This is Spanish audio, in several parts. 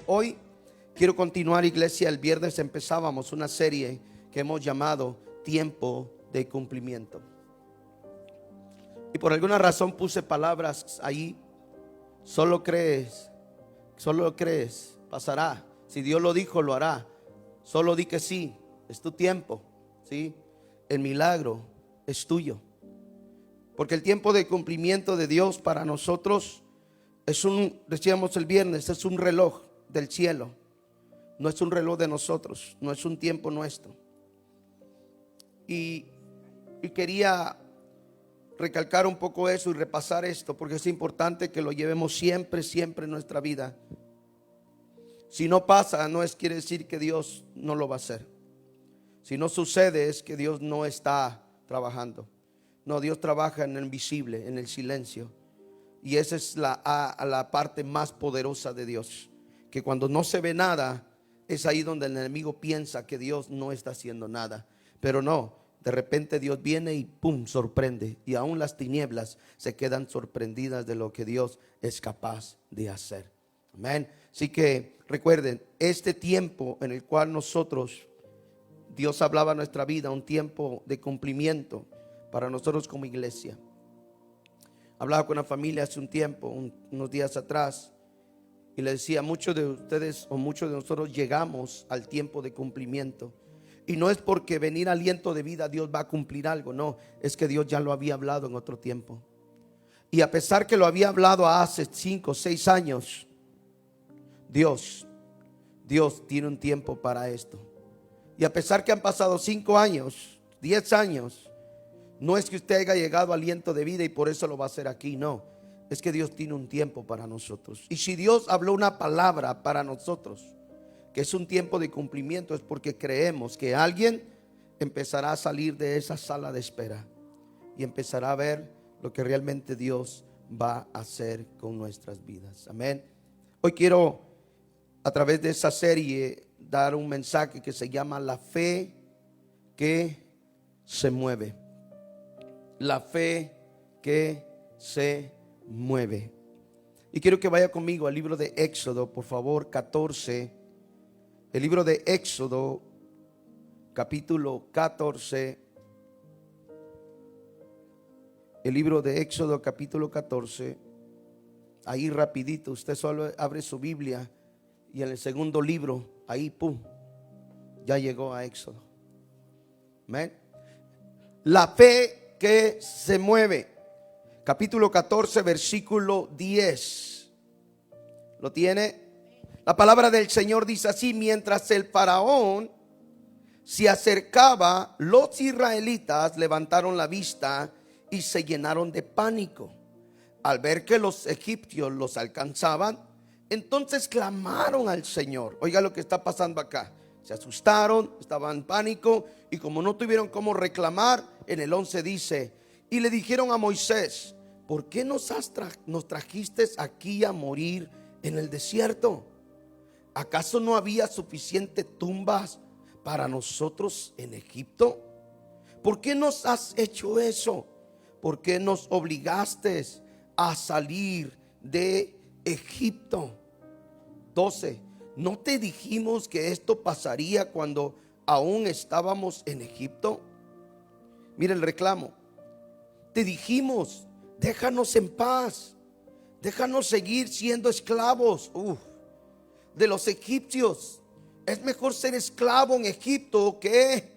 Hoy quiero continuar, iglesia. El viernes empezábamos una serie que hemos llamado Tiempo de Cumplimiento. Y por alguna razón puse palabras ahí. Solo crees, pasará. Si Dios lo dijo, lo hará. Solo di que sí, es tu tiempo, ¿sí? El milagro es tuyo. Porque el tiempo de cumplimiento de Dios para nosotros decíamos el viernes, es un reloj del cielo. No es un reloj de nosotros, no es un tiempo nuestro. Y quería recalcar un poco eso y repasar esto, porque es importante que lo llevemos siempre en nuestra vida. Si no pasa, no quiere decir que Dios no lo va a hacer. Si no sucede, es que Dios no está trabajando. No, Dios trabaja en el invisible, en el silencio. Y esa es la parte más poderosa de Dios. Que cuando no se ve nada, es ahí donde el enemigo piensa que Dios no está haciendo nada. Pero no, de repente Dios viene y ¡pum!, sorprende. Y aún las tinieblas se quedan sorprendidas de lo que Dios es capaz de hacer. Amén. Así que recuerden, este tiempo en el cual Dios hablaba a nuestra vida, un tiempo de cumplimiento para nosotros como iglesia. Hablaba con una familia hace un tiempo, unos días atrás, y le decía: muchos de ustedes o muchos de nosotros llegamos al tiempo de cumplimiento. Y no es porque venir aliento de vida Dios va a cumplir algo, no, es que Dios ya lo había hablado en otro tiempo. Y a pesar que lo había hablado hace 5 o 6 años, Dios tiene un tiempo para esto. Y a pesar que han pasado 5 años, 10 años, no es que usted haya llegado a aliento de vida y por eso lo va a hacer aquí, no. Es que Dios tiene un tiempo para nosotros. Y si Dios habló una palabra para nosotros, que es un tiempo de cumplimiento, es porque creemos que alguien empezará a salir de esa sala de espera y empezará a ver lo que realmente Dios va a hacer con nuestras vidas. Amén. Hoy quiero, a través de esa serie, dar un mensaje que se llama La fe que se mueve. La fe que se mueve. Y quiero que vaya conmigo al libro de Éxodo, por favor, 14. El libro de Éxodo, capítulo 14. El libro de Éxodo, capítulo 14. Ahí rapidito, usted solo abre su Biblia y en el segundo libro, ahí pum, ya llegó a Éxodo. Amén. La fe que se mueve. Capítulo 14, versículo 10. ¿Lo tiene? La palabra del Señor dice así: mientras el faraón se acercaba, los israelitas levantaron la vista y se llenaron de pánico al ver que los egipcios los alcanzaban. Entonces clamaron al Señor. Oiga lo que está pasando acá. Se asustaron, estaban en pánico, y como no tuvieron cómo reclamar, en el 11 dice: y le dijeron a Moisés: ¿por qué nos trajiste aquí a morir en el desierto? ¿Acaso no había suficientes tumbas para nosotros en Egipto? ¿Por qué nos has hecho eso? ¿Por qué nos obligaste a salir de Egipto? 12. ¿No te dijimos que esto pasaría cuando aún estábamos en Egipto? Mira el reclamo. Te dijimos: déjanos en paz, déjanos seguir siendo esclavos de los egipcios. Es mejor ser esclavo en Egipto que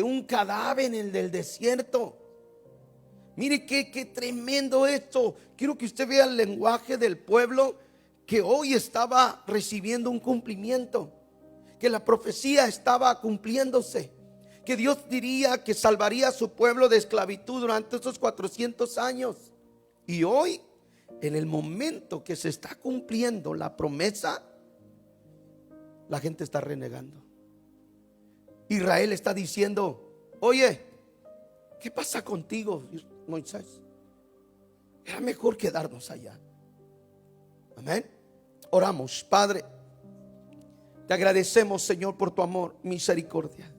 un cadáver en el del desierto. Mire qué tremendo esto. Quiero que usted vea el lenguaje del pueblo que hoy estaba recibiendo un cumplimiento, que la profecía estaba cumpliéndose, que Dios diría que salvaría a su pueblo de esclavitud durante esos 400 años. Y hoy, en el momento que se está cumpliendo la promesa, la gente está renegando. Israel está diciendo: oye, ¿qué pasa contigo, Moisés? Era mejor quedarnos allá. Amén. Oramos. Padre, te agradecemos, Señor, por tu amor, misericordia.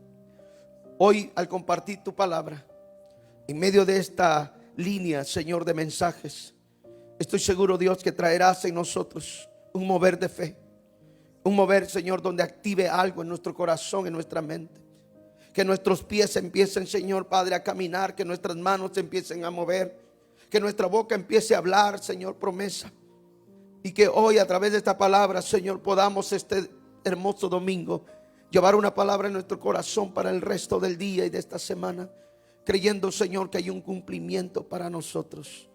Hoy, al compartir tu palabra en medio de esta línea, Señor, de mensajes, estoy seguro, Dios, que traerás en nosotros un mover de fe. Un mover, Señor, donde active algo en nuestro corazón, en nuestra mente. Que nuestros pies empiecen, Señor Padre, a caminar. Que nuestras manos empiecen a mover. Que nuestra boca empiece a hablar, Señor, promesa. Y que hoy a través de esta palabra, Señor, podamos este hermoso domingo llevar una palabra en nuestro corazón para el resto del día y de esta semana. Creyendo, Señor, que hay un cumplimiento para nosotros.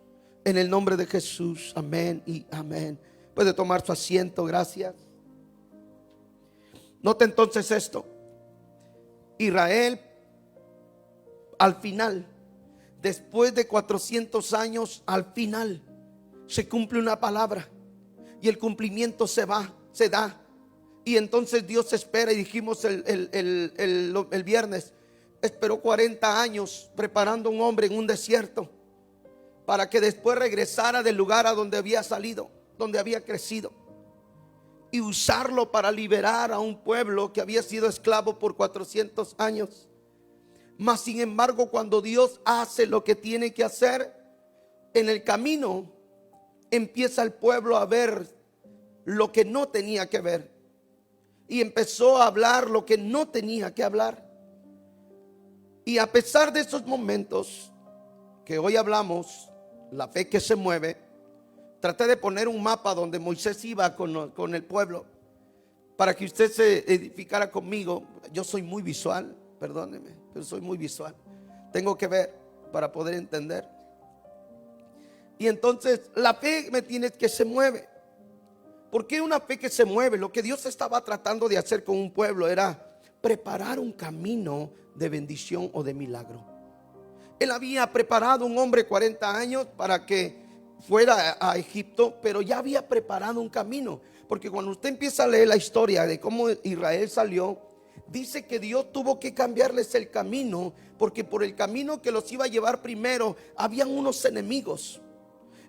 En el nombre de Jesús, amén y amén. Puede tomar su asiento, gracias. Note entonces esto. Israel, al final, después de 400 años, al final, se cumple una palabra. Y el cumplimiento se da. Y entonces Dios espera, y dijimos el viernes, esperó 40 años preparando un hombre en un desierto para que después regresara del lugar a donde había salido, donde había crecido, y usarlo para liberar a un pueblo que había sido esclavo por 400 años. Mas sin embargo, cuando Dios hace lo que tiene que hacer, en el camino empieza el pueblo a ver lo que no tenía que ver, y empezó a hablar lo que no tenía que hablar. Y a pesar de esos momentos que hoy hablamos, la fe que se mueve, traté de poner un mapa donde Moisés iba con el pueblo, para que usted se edificara conmigo. Yo soy muy visual, perdóneme, pero soy muy visual. Tengo que ver para poder entender. Y entonces la fe, me tiene que se mueve. ¿Por qué una fe que se mueve? Lo que Dios estaba tratando de hacer con un pueblo era preparar un camino de bendición o de milagro. Él había preparado un hombre 40 años para que fuera a Egipto, pero ya había preparado un camino. Porque cuando usted empieza a leer la historia de cómo Israel salió, dice que Dios tuvo que cambiarles el camino, porque por el camino que los iba a llevar primero habían unos enemigos.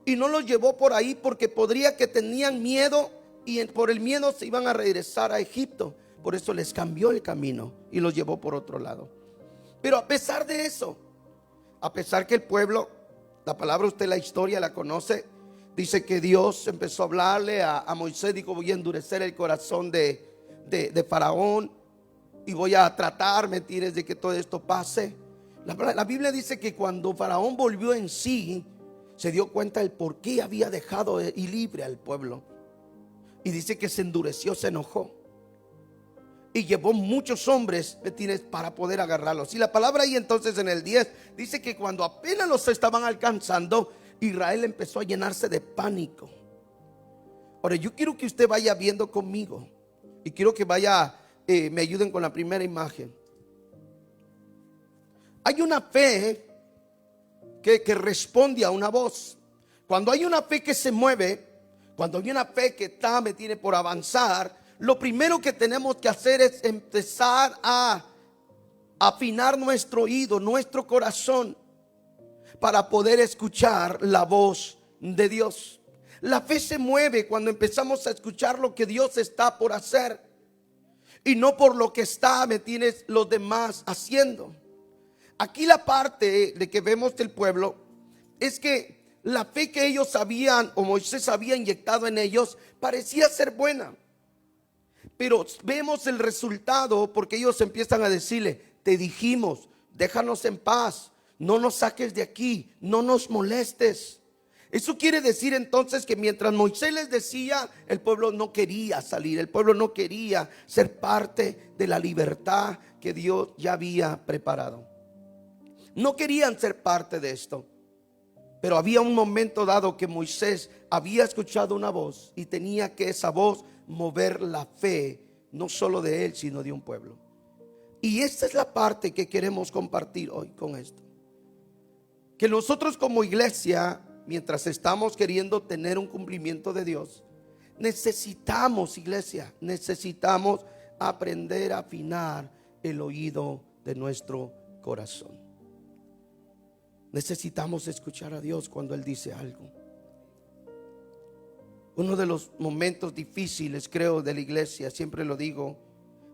Y no los llevó por ahí porque podría que tenían miedo, y por el miedo se iban a regresar a Egipto. Por eso les cambió el camino y los llevó por otro lado. Pero a pesar de eso, a pesar que el pueblo, la palabra usted, la historia la conoce, dice que Dios empezó a hablarle a Moisés. Dijo: voy a endurecer el corazón de Faraón, y voy a tratar, ¿me entiendes?, de que todo esto pase. La Biblia dice que cuando Faraón volvió en sí, se dio cuenta del por qué había dejado y libre al pueblo. Y dice que se endureció, se enojó, y llevó muchos hombres, ¿me entiendes?, para poder agarrarlos. Y la palabra ahí entonces en el 10 dice que cuando apenas los estaban alcanzando, Israel empezó a llenarse de pánico. Ahora yo quiero que usted vaya viendo conmigo, y quiero que vaya, me ayuden con la primera imagen. Hay una fe que responde a una voz. Cuando hay una fe que se mueve, cuando hay una fe que está, me tiene por avanzar, lo primero que tenemos que hacer es empezar a afinar nuestro oído, nuestro corazón, para poder escuchar la voz de Dios. La fe se mueve cuando empezamos a escuchar lo que Dios está por hacer, y no por lo que está, ¿me tienes?, los demás haciendo. Aquí la parte de que vemos del pueblo es que la fe que ellos habían, o Moisés había inyectado en ellos, parecía ser buena. Pero vemos el resultado, porque ellos empiezan a decirle: te dijimos, déjanos en paz, no nos saques de aquí, no nos molestes. Eso quiere decir entonces que mientras Moisés les decía, el pueblo no quería salir, el pueblo no quería ser parte de la libertad que Dios ya había preparado. No querían ser parte de esto. Pero había un momento dado que Moisés había escuchado una voz, y tenía que esa voz mover la fe, no solo de él, sino de un pueblo. Y esta es la parte que queremos compartir hoy con esto. Que nosotros como iglesia, mientras estamos queriendo tener un cumplimiento de Dios, necesitamos, iglesia, necesitamos aprender a afinar el oído de nuestro corazón. Necesitamos escuchar a Dios cuando Él dice algo. Uno de los momentos difíciles, creo, de la iglesia, siempre lo digo,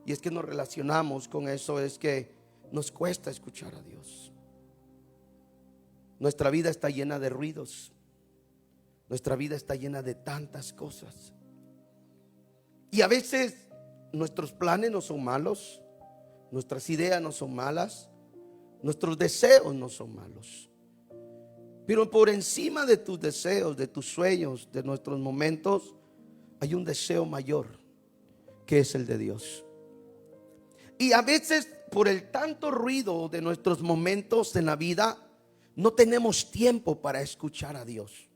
y es que nos relacionamos con eso, es que nos cuesta escuchar a Dios. Nuestra vida está llena de ruidos. Nuestra vida está llena de tantas cosas. Y a veces nuestros planes no son malos, nuestras ideas no son malas, nuestros deseos no son malos. Pero por encima de tus deseos, de tus sueños, de nuestros momentos, hay un deseo mayor, que es el de Dios. Y a veces por el tanto ruido de nuestros momentos en la vida, no tenemos tiempo para escuchar a Dios.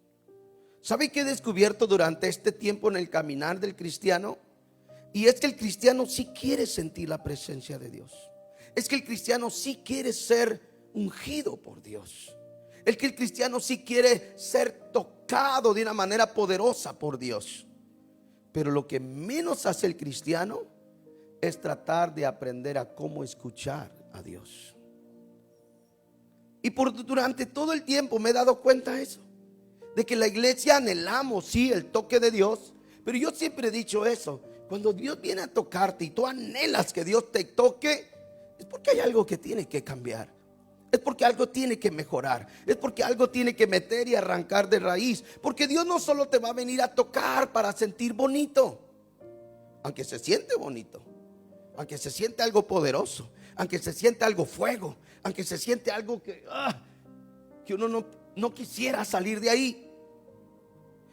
¿Sabe qué he descubierto durante este tiempo en el caminar del cristiano? Y es que el cristiano sí quiere sentir la presencia de Dios. Es que el cristiano sí quiere ser ungido por Dios. Es que el cristiano sí quiere ser tocado de una manera poderosa por Dios. Pero lo que menos hace el cristiano es tratar de aprender a cómo escuchar a Dios. Y durante todo el tiempo me he dado cuenta de eso, de que la iglesia anhelamos, sí, el toque de Dios. Pero yo siempre he dicho eso: cuando Dios viene a tocarte y tú anhelas que Dios te toque, es porque hay algo que tiene que cambiar, es porque algo tiene que mejorar, es porque algo tiene que meter y arrancar de raíz. Porque Dios no solo te va a venir a tocar para sentir bonito, aunque se siente bonito, aunque se siente algo poderoso, aunque se siente algo fuego, aunque se siente algo que uno no quisiera salir de ahí.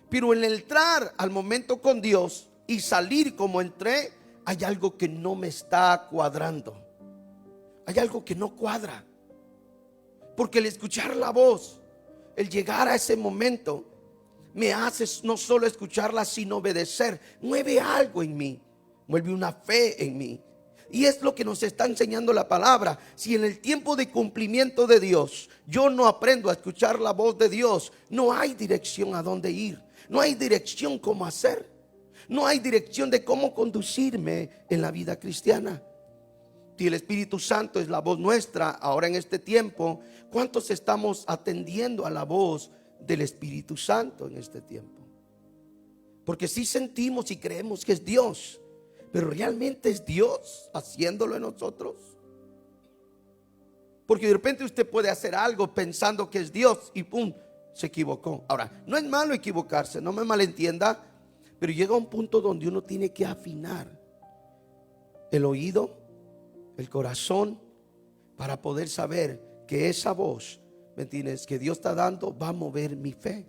Pero en el entrar al momento con Dios y salir como entré, hay algo que no me está cuadrando. Hay algo que no cuadra. Porque el escuchar la voz, el llegar a ese momento, me hace no solo escucharla, sino obedecer. Mueve algo en mí, mueve una fe en mí. Y es lo que nos está enseñando la palabra. Si en el tiempo de cumplimiento de Dios yo no aprendo a escuchar la voz de Dios, no hay dirección a dónde ir, no hay dirección cómo hacer, no hay dirección de cómo conducirme en la vida cristiana. Si el Espíritu Santo es la voz nuestra ahora en este tiempo, ¿cuántos estamos atendiendo a la voz del Espíritu Santo en este tiempo? Porque sí sentimos y creemos que es Dios, pero ¿realmente es Dios haciéndolo en nosotros? Porque de repente usted puede hacer algo pensando que es Dios y pum, se equivocó. Ahora, no es malo equivocarse, no me malentienda, pero llega un punto donde uno tiene que afinar el oído, el corazón, para poder saber que esa voz, ¿me entiendes?, que Dios está dando, va a mover mi fe.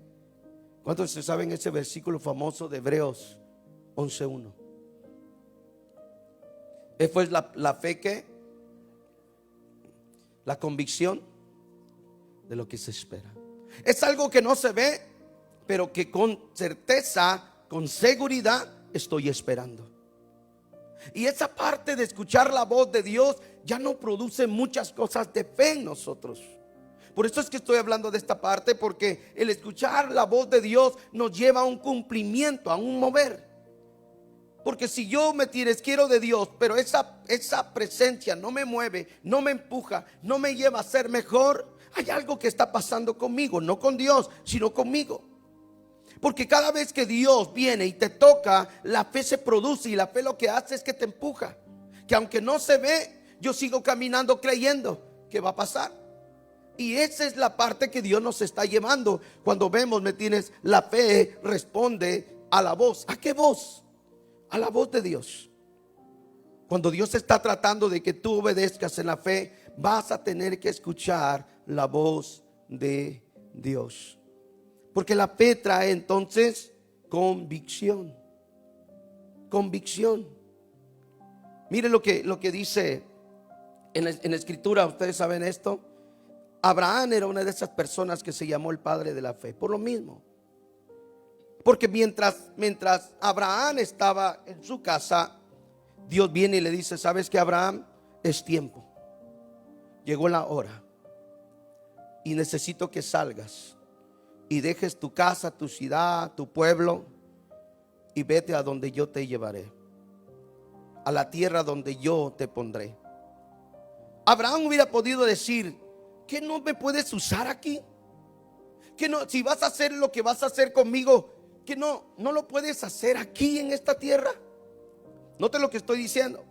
¿Cuántos se saben ese versículo famoso de Hebreos 11:1? Fue la fe que, la convicción de lo que se espera. Es algo que no se ve, pero que con certeza, con seguridad estoy esperando. Y esa parte de escuchar la voz de Dios ya no produce muchas cosas de fe en nosotros. Por eso es que estoy hablando de esta parte, porque el escuchar la voz de Dios nos lleva a un cumplimiento, a un mover. Porque si yo quiero de Dios, pero esa presencia no me mueve, no me empuja, no me lleva a ser mejor, hay algo que está pasando conmigo, no con Dios, sino conmigo. Porque cada vez que Dios viene y te toca, la fe se produce, y la fe lo que hace es que te empuja. Que aunque no se ve, yo sigo caminando creyendo que va a pasar. Y esa es la parte que Dios nos está llevando. Cuando vemos, la fe responde a la voz. ¿A qué voz? A la voz de Dios. Cuando Dios está tratando de que tú obedezcas en la fe, vas a tener que escuchar la voz de Dios. Porque la fe trae entonces convicción. Convicción. Mire lo que dice en la escritura. Ustedes saben esto. Abraham era una de esas personas que se llamó el padre de la fe. Por lo mismo. Porque mientras Abraham estaba en su casa, Dios viene y le dice: ¿sabes qué, Abraham? Es tiempo. Llegó la hora. Y necesito que salgas y dejes tu casa, tu ciudad, tu pueblo, y vete a donde yo te llevaré, a la tierra donde yo te pondré. Abraham hubiera podido decir: ¿qué no me puedes usar aquí? Que no, si vas a hacer lo que vas a hacer conmigo, que no lo puedes hacer aquí en esta tierra. Note lo que estoy diciendo.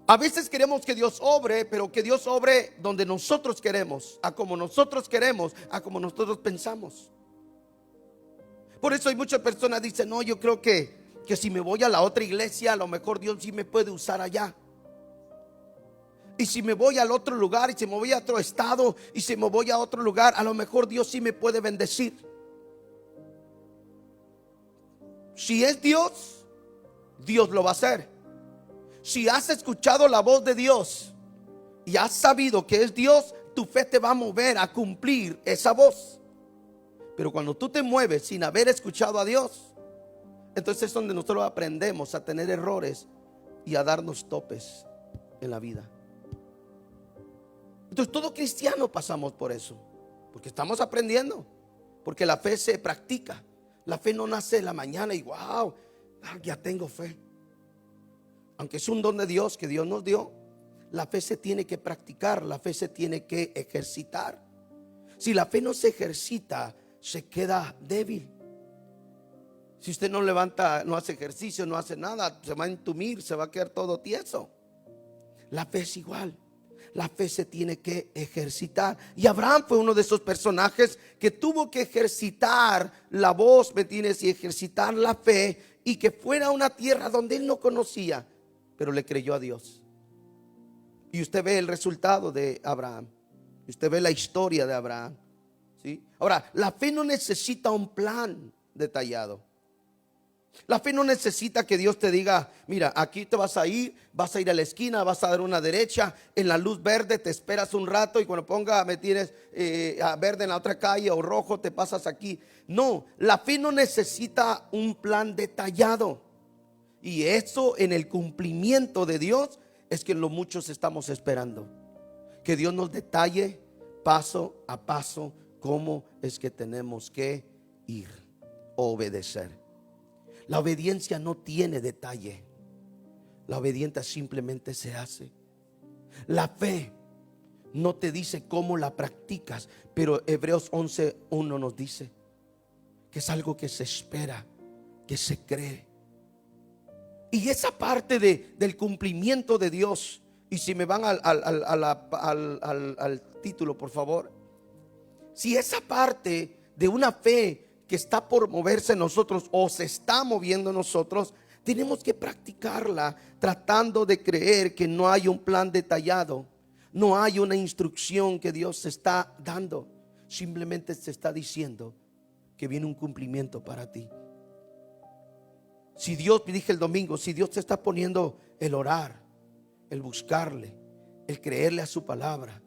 A veces queremos que Dios obre, pero que Dios obre donde nosotros queremos, a como nosotros queremos, a como nosotros pensamos. Por eso hay muchas personas que dicen: no, yo creo que que si me voy a la otra iglesia, a lo mejor Dios sí me puede usar allá. Y si me voy al otro lugar, y si me voy a otro estado, y si me voy a otro lugar, a lo mejor Dios sí me puede bendecir. Si es Dios, Dios lo va a hacer. Si has escuchado la voz de Dios y has sabido que es Dios, tu fe te va a mover a cumplir esa voz. Pero cuando tú te mueves sin haber escuchado a Dios, entonces es donde nosotros aprendemos a tener errores y a darnos topes en la vida. Entonces todo cristiano pasamos por eso, porque estamos aprendiendo, porque la fe se practica. La fe no nace en la mañana y wow, ya tengo fe. Aunque es un don de Dios que Dios nos dio, la fe se tiene que practicar, la fe se tiene que ejercitar. Si la fe no se ejercita, se queda débil. Si usted no levanta, no hace ejercicio, no hace nada, se va a entumir, se va a quedar todo tieso. La fe es igual. La fe se tiene que ejercitar. Y Abraham fue uno de esos personajes que tuvo que ejercitar la voz, ¿me entiendes? Y ejercitar la fe, y que fuera a una tierra donde él no conocía, pero le creyó a Dios. Y usted ve el resultado de Abraham. Usted ve la historia de Abraham, ¿sí? Ahora, la fe no necesita un plan detallado. La fe no necesita que Dios te diga: mira, aquí te vas a ir a la esquina, vas a dar una derecha, en la luz verde te esperas un rato, y cuando me tienes a verde en la otra calle o rojo, te pasas aquí. No, la fe no necesita un plan detallado. Y eso, en el cumplimiento de Dios, es que lo muchos estamos esperando. Que Dios nos detalle paso a paso cómo es que tenemos que ir, obedecer. La obediencia no tiene detalle. La obediencia simplemente se hace. La fe no te dice cómo la practicas, pero Hebreos 11:1 nos dice que es algo que se espera, que se cree. Y esa parte del cumplimiento de Dios, y si me van al título, por favor. Si esa parte de una fe que está por moverse en nosotros, o se está moviendo en nosotros, tenemos que practicarla, tratando de creer que no hay un plan detallado, no hay una instrucción que Dios se está dando. Simplemente se está diciendo que viene un cumplimiento para ti. Si Dios, me dije el domingo, si Dios te está poniendo el orar, el buscarle, el creerle a su palabra,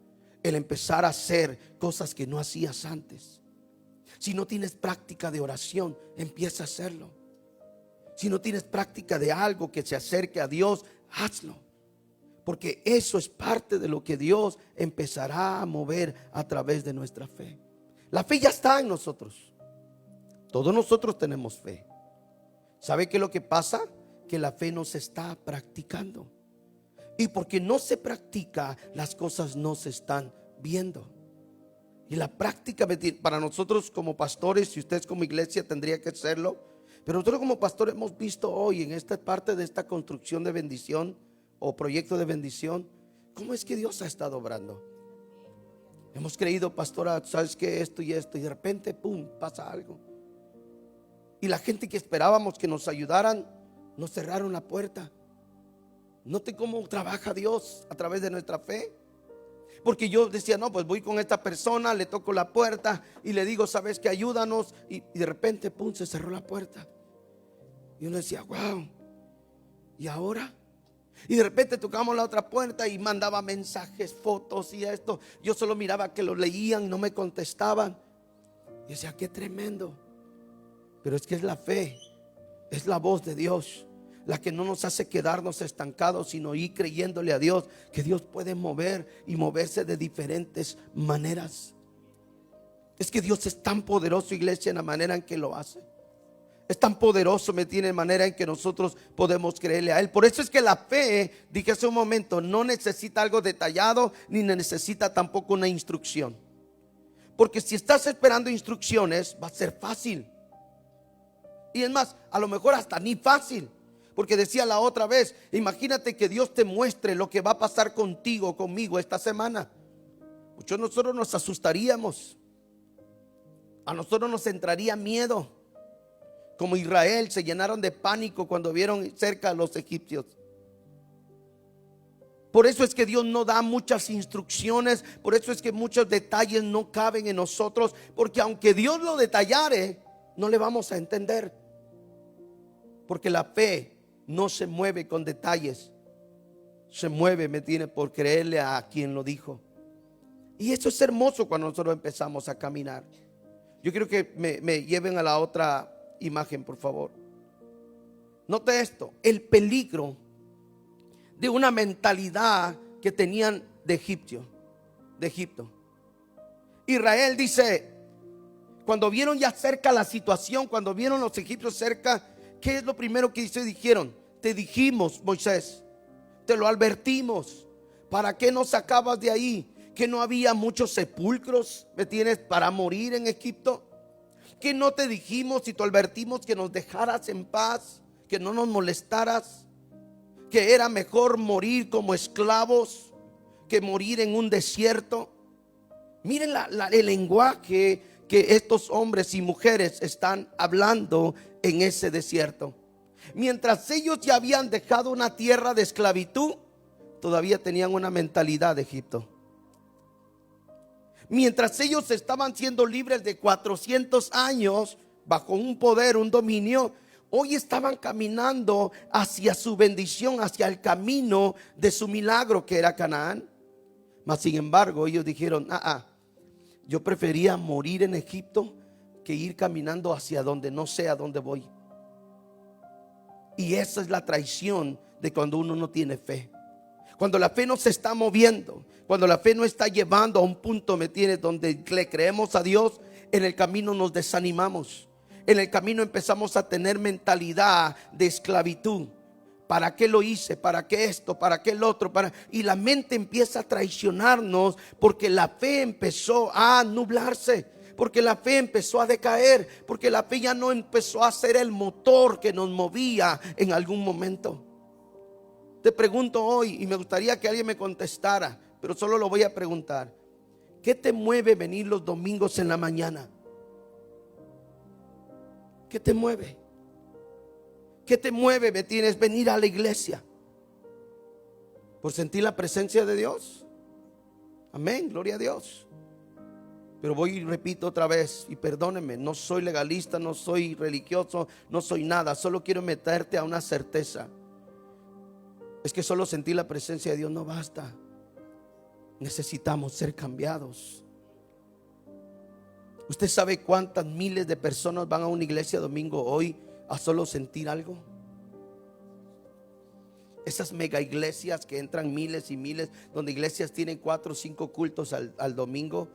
el empezar a hacer cosas que no hacías antes. Si no tienes práctica de oración, empieza a hacerlo. Si no tienes práctica de algo que se acerque a Dios, hazlo. Porque eso es parte de lo que Dios empezará a mover a través de nuestra fe. La fe ya está en nosotros. Todos nosotros tenemos fe. ¿Sabe qué es lo que pasa? Que la fe no se está practicando. Y porque no se practica, las cosas no se están viendo. Y la práctica para nosotros como pastores, y ustedes como iglesia tendría que hacerlo, pero nosotros como pastores hemos visto hoy en esta parte de esta construcción de bendición o proyecto de bendición, cómo es que Dios ha estado obrando. Hemos creído, pastora, sabes que esto y esto, y de repente pum, pasa algo. Y la gente que esperábamos que nos ayudaran, nos cerraron la puerta. Note cómo trabaja Dios a través de nuestra fe. Porque yo decía, no, pues voy con esta persona, le toco la puerta y le digo, sabes que ayúdanos, y de repente pum, se cerró la puerta. Y uno decía, wow, ¿y ahora? Y de repente tocamos la otra puerta y mandaba mensajes, fotos y esto. Yo solo miraba que lo leían, no me contestaban. Y decía, qué tremendo. Pero es que es la fe, es la voz de Dios la que no nos hace quedarnos estancados, sino ir creyéndole a Dios que Dios puede mover y moverse de diferentes maneras. Es que Dios es tan poderoso, iglesia, en la manera en que lo hace. Es tan poderoso, me tiene, en manera en que nosotros podemos creerle a Él. Por eso es que la fe, dije hace un momento, no necesita algo detallado, ni necesita tampoco una instrucción. Porque si estás esperando instrucciones, va a ser fácil. Y es más, a lo mejor hasta ni fácil. Porque decía la otra vez, imagínate que Dios te muestre lo que va a pasar contigo, conmigo esta semana. Muchos de nosotros nos asustaríamos. A nosotros nos entraría miedo. como Israel, se llenaron de pánico cuando vieron cerca a los egipcios. Por eso es que Dios no da muchas instrucciones, por eso es que muchos detalles no caben en nosotros, porque aunque Dios lo detallare, no le vamos a entender. Porque la fe no se mueve con detalles, se mueve, por creerle a quien lo dijo. Y eso es hermoso cuando nosotros empezamos a caminar. Yo quiero que me lleven a la otra imagen, por favor. Note esto, el peligro de una mentalidad que tenían de Egipto. Israel dice, cuando vieron ya cerca la situación, cuando vieron los egipcios cerca, ¿qué es lo primero que dijeron? Te dijimos, Moisés, te lo advertimos, ¿para qué nos sacabas de ahí? Que no había muchos sepulcros, para morir en Egipto. Que no te dijimos y te advertimos que nos dejaras en paz, que no nos molestaras, que era mejor morir como esclavos que morir en un desierto. Miren el lenguaje que estos hombres y mujeres están hablando en ese desierto. Mientras ellos ya habían dejado una tierra de esclavitud, todavía tenían una mentalidad de Egipto. Mientras ellos estaban siendo libres de 400 años bajo un poder, un dominio, hoy estaban caminando hacia su bendición, hacia el camino de su milagro, que era Canaán. Mas sin embargo ellos dijeron, yo prefería morir en Egipto que ir caminando hacia donde no sé a dónde voy. Y esa es la traición de cuando uno no tiene fe. Cuando la fe no se está moviendo, cuando la fe no está llevando a un punto, donde le creemos a Dios, en el camino nos desanimamos. En el camino empezamos a tener mentalidad de esclavitud. ¿Para qué lo hice? ¿Para qué esto? ¿Para qué el otro? Y la mente empieza a traicionarnos porque la fe empezó a nublarse, porque la fe empezó a decaer, porque la fe ya no empezó a ser el motor que nos movía en algún momento. Te pregunto hoy, y me gustaría que alguien me contestara, pero solo lo voy a preguntar: ¿qué te mueve venir los domingos en la mañana? ¿Qué te mueve? ¿Qué te mueve, venir a la iglesia? ¿Por sentir la presencia de Dios? Amén, gloria a Dios. Pero voy y repito otra vez, y perdónenme, no soy legalista, no soy religioso, no soy nada, solo quiero meterte a una certeza. Es que solo sentir la presencia de Dios no basta. Necesitamos ser cambiados. ¿Usted sabe cuántas miles de personas van a una iglesia domingo hoy a solo sentir algo? Esas mega iglesias que entran miles y miles, donde iglesias tienen 4 o 5 cultos al domingo,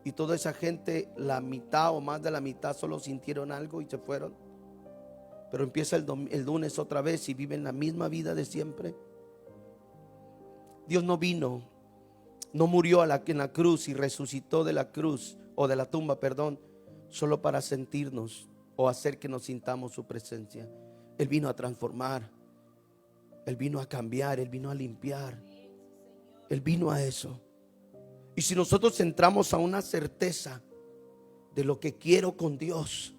y toda esa gente, la mitad o más de la mitad, solo sintieron algo y se fueron. Pero empieza el lunes otra vez y viven la misma vida de siempre. Dios no vino, no murió en la cruz y resucitó de la cruz, o de la tumba, solo para sentirnos o hacer que nos sintamos su presencia. Él vino a transformar, Él vino a cambiar, Él vino a limpiar, Él vino a eso. Y si nosotros entramos a una certeza de lo que quiero con Dios,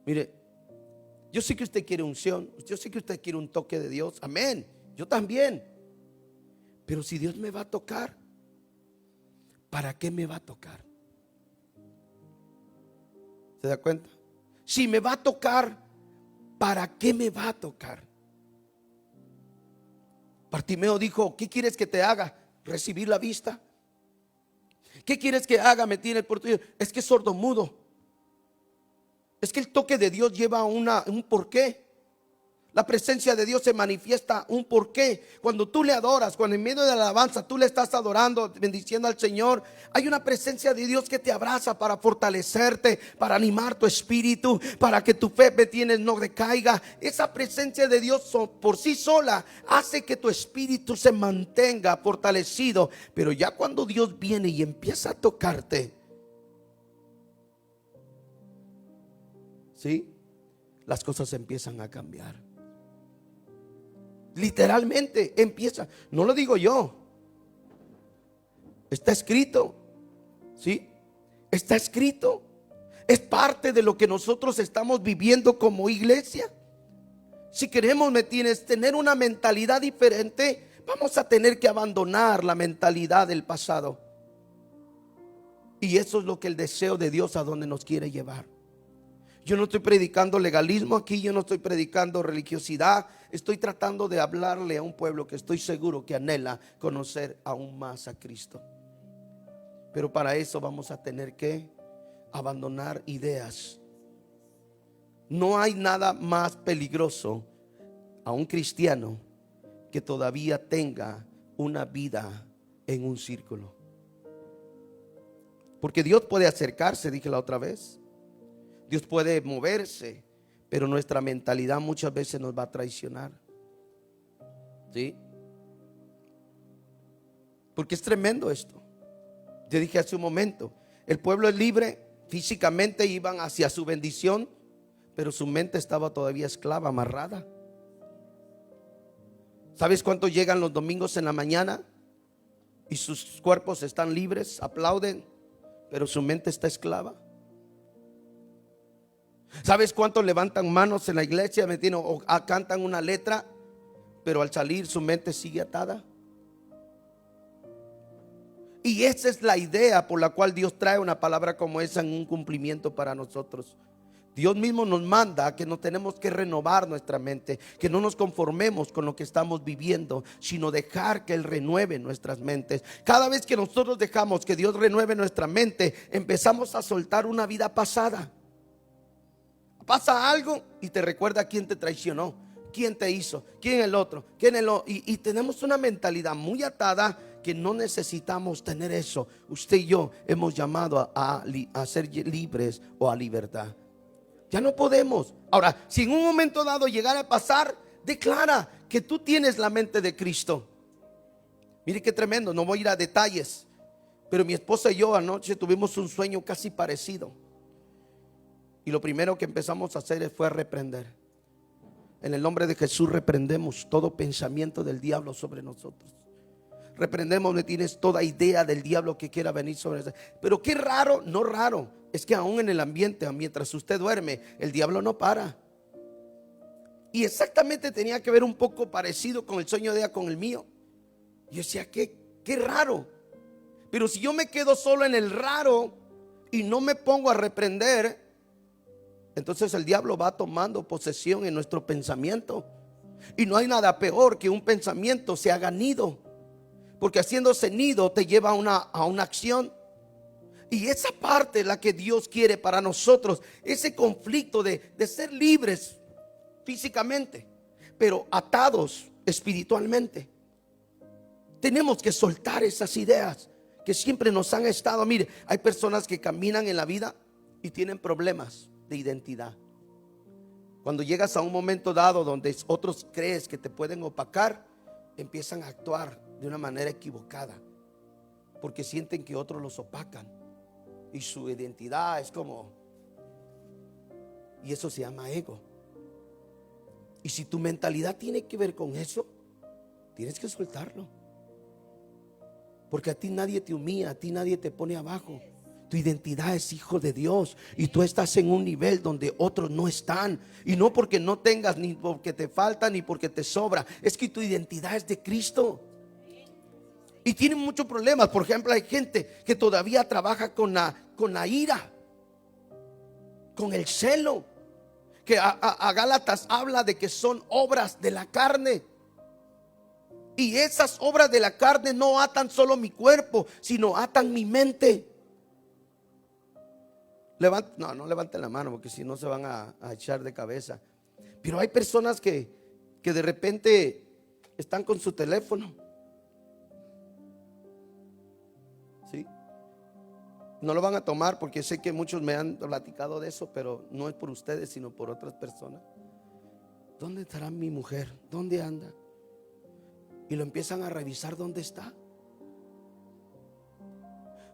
mire, yo sé que usted quiere unción, yo sé que usted quiere un toque de Dios, amén, yo también. Pero si Dios me va a tocar, ¿para qué me va a tocar? ¿Se da cuenta? Si me va a tocar, ¿para qué me va a tocar? Bartimeo dijo: ¿qué quieres que te haga? ¿Recibir la vista? ¿Qué quieres que haga? Me tiene el portillo. Es que es sordomudo. Es que el toque de Dios lleva un porqué. La presencia de Dios se manifiesta un porqué. Cuando tú le adoras, cuando en medio de la alabanza tú le estás adorando, bendiciendo al Señor, hay una presencia de Dios que te abraza para fortalecerte, para animar tu espíritu, para que tu fe no decaiga. Esa presencia de Dios por sí sola hace que tu espíritu se mantenga fortalecido. Pero ya cuando Dios viene y empieza a tocarte, ¿sí? Las cosas empiezan a cambiar. Literalmente empieza. No lo digo yo, está escrito. ¿Sí? Está escrito. Es parte de lo que nosotros estamos viviendo como iglesia. Si queremos, tener una mentalidad diferente, vamos a tener que abandonar la mentalidad del pasado. Y eso es lo que el deseo de Dios a donde nos quiere llevar. Yo no estoy predicando legalismo aquí, yo no estoy predicando religiosidad. Estoy tratando de hablarle a un pueblo que estoy seguro que anhela conocer aún más a Cristo. Pero para eso vamos a tener que abandonar ideas. No hay nada más peligroso a un cristiano que todavía tenga una vida en un círculo. Porque Dios puede acercarse, dije la otra vez. Dios puede moverse, pero nuestra mentalidad muchas veces nos va a traicionar. ¿Sí? Porque es tremendo esto. Yo dije hace un momento, el pueblo es libre, físicamente iban hacia su bendición, pero su mente estaba todavía esclava, amarrada. ¿Sabes cuántos llegan los domingos en la mañana y sus cuerpos están libres, aplauden, pero su mente está esclava? ¿Sabes cuántos levantan manos en la iglesia, o cantan una letra, pero al salir su mente sigue atada? Y esa es la idea por la cual Dios trae una palabra como esa en un cumplimiento para nosotros. Dios mismo nos manda que no tenemos que renovar nuestra mente, que no nos conformemos con lo que estamos viviendo, sino dejar que Él renueve nuestras mentes. Cada vez que nosotros dejamos que Dios renueve nuestra mente, empezamos a soltar una vida pasada. Pasa algo y te recuerda quién te traicionó, quién te hizo, quién el otro, y tenemos una mentalidad muy atada que no necesitamos tener eso. Usted y yo hemos llamado a ser libres o a libertad. Ya no podemos. Ahora, si en un momento dado llegara a pasar, declara que tú tienes la mente de Cristo. Mire qué tremendo, no voy a ir a detalles, pero mi esposa y yo anoche tuvimos un sueño casi parecido. Y lo primero que empezamos a hacer fue reprender. En el nombre de Jesús reprendemos todo pensamiento del diablo sobre nosotros. Reprendemos, me tienes toda idea del diablo que quiera venir sobre nosotros. Pero qué raro, no raro, es que aún en el ambiente, mientras usted duerme, el diablo no para. Y exactamente tenía que ver un poco parecido con el sueño de ella, con el mío. Yo decía, qué raro. Pero si yo me quedo solo en el raro y no me pongo a reprender, entonces el diablo va tomando posesión en nuestro pensamiento. Y no hay nada peor que un pensamiento se haga nido, porque haciéndose nido te lleva a una acción. Y esa parte es la que Dios quiere para nosotros. Ese conflicto de ser libres físicamente, pero atados espiritualmente. Tenemos que soltar esas ideas que siempre nos han estado. Mire, hay personas que caminan en la vida y tienen problemas de identidad. Cuando llegas a un momento dado donde otros crees que te pueden opacar, empiezan a actuar de una manera equivocada, porque sienten que otros los opacan y su identidad es como, y eso se llama ego. Y si tu mentalidad tiene que ver con eso, tienes que soltarlo, porque a ti nadie te humilla, a ti nadie te pone abajo. Tu identidad es hijo de Dios y tú estás en un nivel donde otros no están. Y no porque no tengas, ni porque te falta, ni porque te sobra. Es que tu identidad es de Cristo. Y tienen muchos problemas. Por ejemplo, hay gente que todavía trabaja con la ira, con el celo. Que a Gálatas habla de que son obras de la carne. Y esas obras de la carne no atan solo mi cuerpo, sino atan mi mente. No levanten la mano, porque si no se van a echar de cabeza. Pero hay personas que de repente están con su teléfono, ¿sí? No lo van a tomar porque sé que muchos me han platicado de eso, pero no es por ustedes, sino por otras personas. ¿Dónde estará mi mujer? ¿Dónde anda? Y lo empiezan a revisar. ¿Dónde está?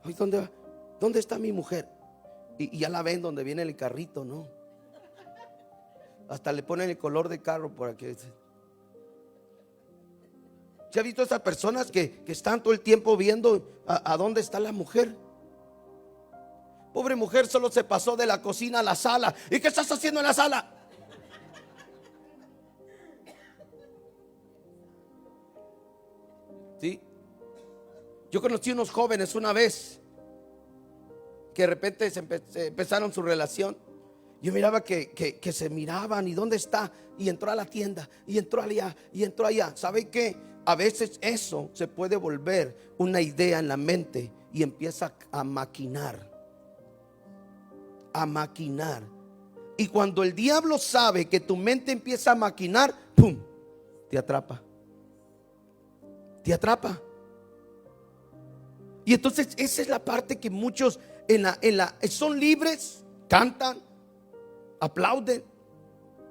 Ay, ¿dónde está mi mujer? Y ya la ven donde viene el carrito, ¿no? Hasta le ponen el color de carro para que. ¿Se ha visto esas personas que están todo el tiempo viendo a dónde está la mujer? Pobre mujer, solo se pasó de la cocina a la sala. ¿Y qué estás haciendo en la sala? ¿Sí? Yo conocí unos jóvenes una vez que de repente se empezaron su relación. Yo miraba que se miraban, y dónde está, y entró a la tienda, y entró allá, y entró allá. ¿Sabe qué? A veces eso se puede volver una idea en la mente y empieza a maquinar. A maquinar. Y cuando el diablo sabe que tu mente empieza a maquinar, ¡pum!, te atrapa. Te atrapa. Y entonces esa es la parte que muchos son libres, cantan, aplauden,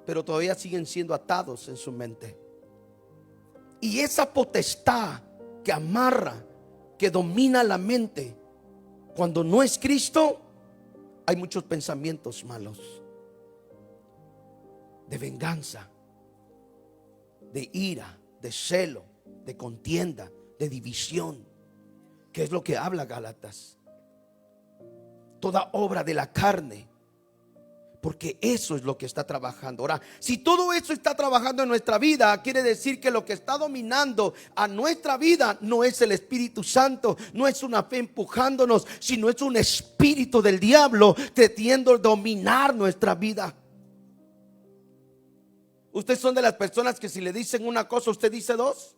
pero todavía siguen siendo atados en su mente. Y esa potestad que amarra, que domina la mente, cuando no es Cristo, hay muchos pensamientos malos, de venganza, de ira, de celo, de contienda, de división, que es lo que habla Gálatas. Toda obra de la carne, porque eso es lo que está trabajando. Ahora, si todo eso está trabajando en nuestra vida, quiere decir que lo que está dominando a nuestra vida no es el Espíritu Santo, no es una fe empujándonos, sino es un espíritu del diablo queriendo dominar nuestra vida. Ustedes son de las personas que si le dicen una cosa, usted dice dos,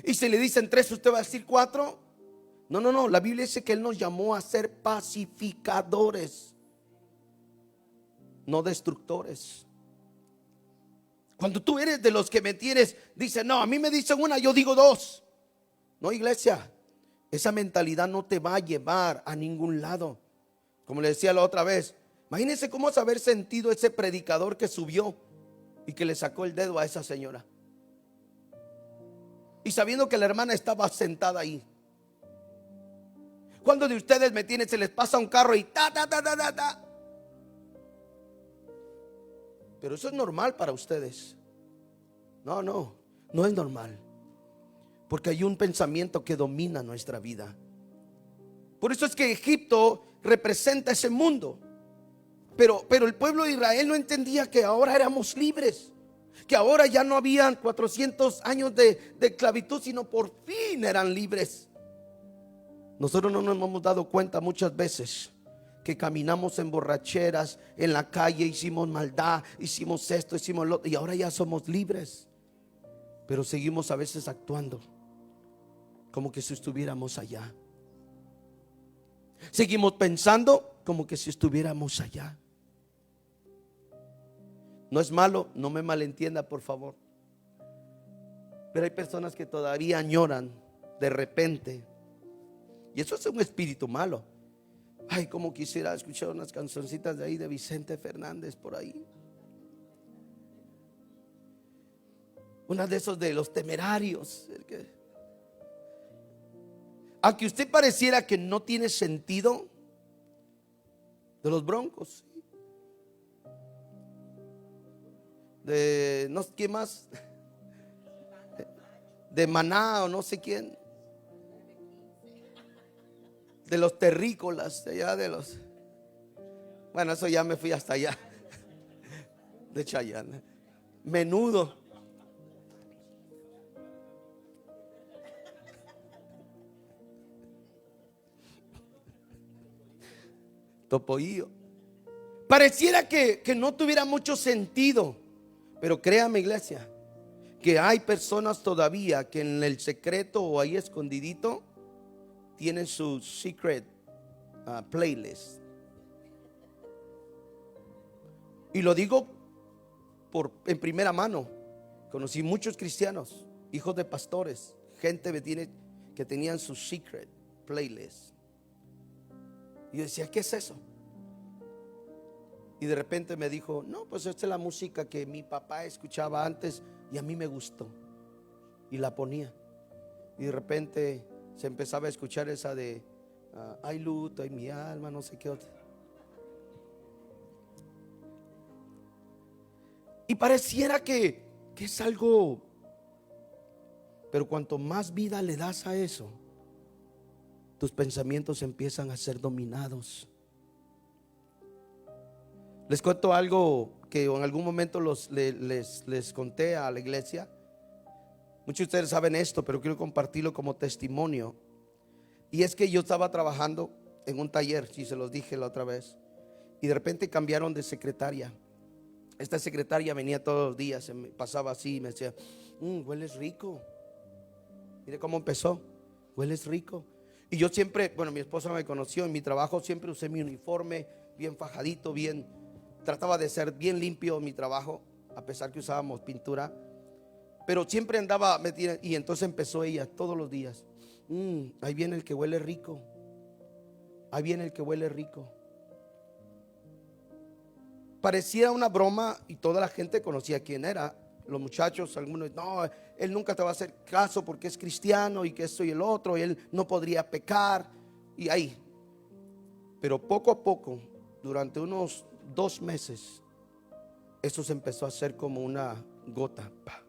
y si le dicen tres, usted va a decir cuatro. No, la Biblia dice que Él nos llamó a ser pacificadores, no destructores. Cuando tú eres de los que me tienes, dice, no, a mí me dicen una, yo digo dos. No, iglesia, esa mentalidad no te va a llevar a ningún lado. Como le decía la otra vez, imagínense cómo es haber sentido ese predicador que subió y que le sacó el dedo a esa señora, y sabiendo que la hermana estaba sentada ahí. ¿Cuántos de ustedes me tienen, se les pasa un carro y ta? Pero eso es normal para ustedes. No es normal, porque hay un pensamiento que domina nuestra vida. Por eso es que Egipto representa ese mundo. Pero el pueblo de Israel no entendía que ahora éramos libres, que ahora ya no habían 400 años de esclavitud, sino por fin eran libres. Nosotros no nos hemos dado cuenta muchas veces que caminamos en borracheras, en la calle, hicimos maldad, hicimos esto, hicimos lo otro, y ahora ya somos libres. Pero seguimos a veces actuando como que si estuviéramos allá. Seguimos pensando como que si estuviéramos allá. No es malo, no me malentienda, por favor. Pero hay personas que todavía añoran de repente. Y eso es un espíritu malo. Ay, como quisiera escuchar unas cancioncitas de ahí de Vicente Fernández por ahí. Una de esos de Los Temerarios. Aunque usted pareciera que no tiene sentido, de Los Broncos. De no sé quién más. De Maná o no sé quién. De Los Terrícolas, de allá de los. Bueno, eso ya me fui hasta allá. De Chayanne. Menudo. Topollillo. Pareciera que no tuviera mucho sentido. Pero créame, iglesia, que hay personas todavía que en el secreto o ahí escondidito tienen su secret playlist. Y lo digo en primera mano. Conocí muchos cristianos, hijos de pastores, gente que tenían su secret playlist. Y yo decía, ¿qué es eso? Y de repente me dijo, no, pues esta es la música que mi papá escuchaba antes y a mí me gustó. Y la ponía. Y de repente se empezaba a escuchar esa de hay luto en mi alma, no sé qué otra. Y pareciera que es algo. Pero cuanto más vida le das a eso, tus pensamientos empiezan a ser dominados. Les cuento algo que en algún momento les conté a la iglesia. Muchos de ustedes saben esto, pero quiero compartirlo como testimonio. Y es que yo estaba trabajando en un taller, si se los dije la otra vez, y de repente cambiaron de secretaria. Esta secretaria venía todos los días, me pasaba así y me decía: hueles rico. Mire cómo empezó: hueles rico. Y yo siempre, bueno, mi esposa me conoció, en mi trabajo siempre usé mi uniforme bien fajadito, bien, trataba de ser bien limpio en mi trabajo, a pesar que usábamos pintura. Pero siempre andaba metida. Y entonces empezó ella todos los días: ahí viene el que huele rico, ahí viene el que huele rico. Parecía una broma y toda la gente conocía quién era. Los muchachos, algunos: no, él nunca te va a hacer caso porque es cristiano y que esto y el otro, y él no podría pecar. Y ahí. Pero poco a poco, durante unos 2 meses, eso se empezó a hacer como una gota. Pa,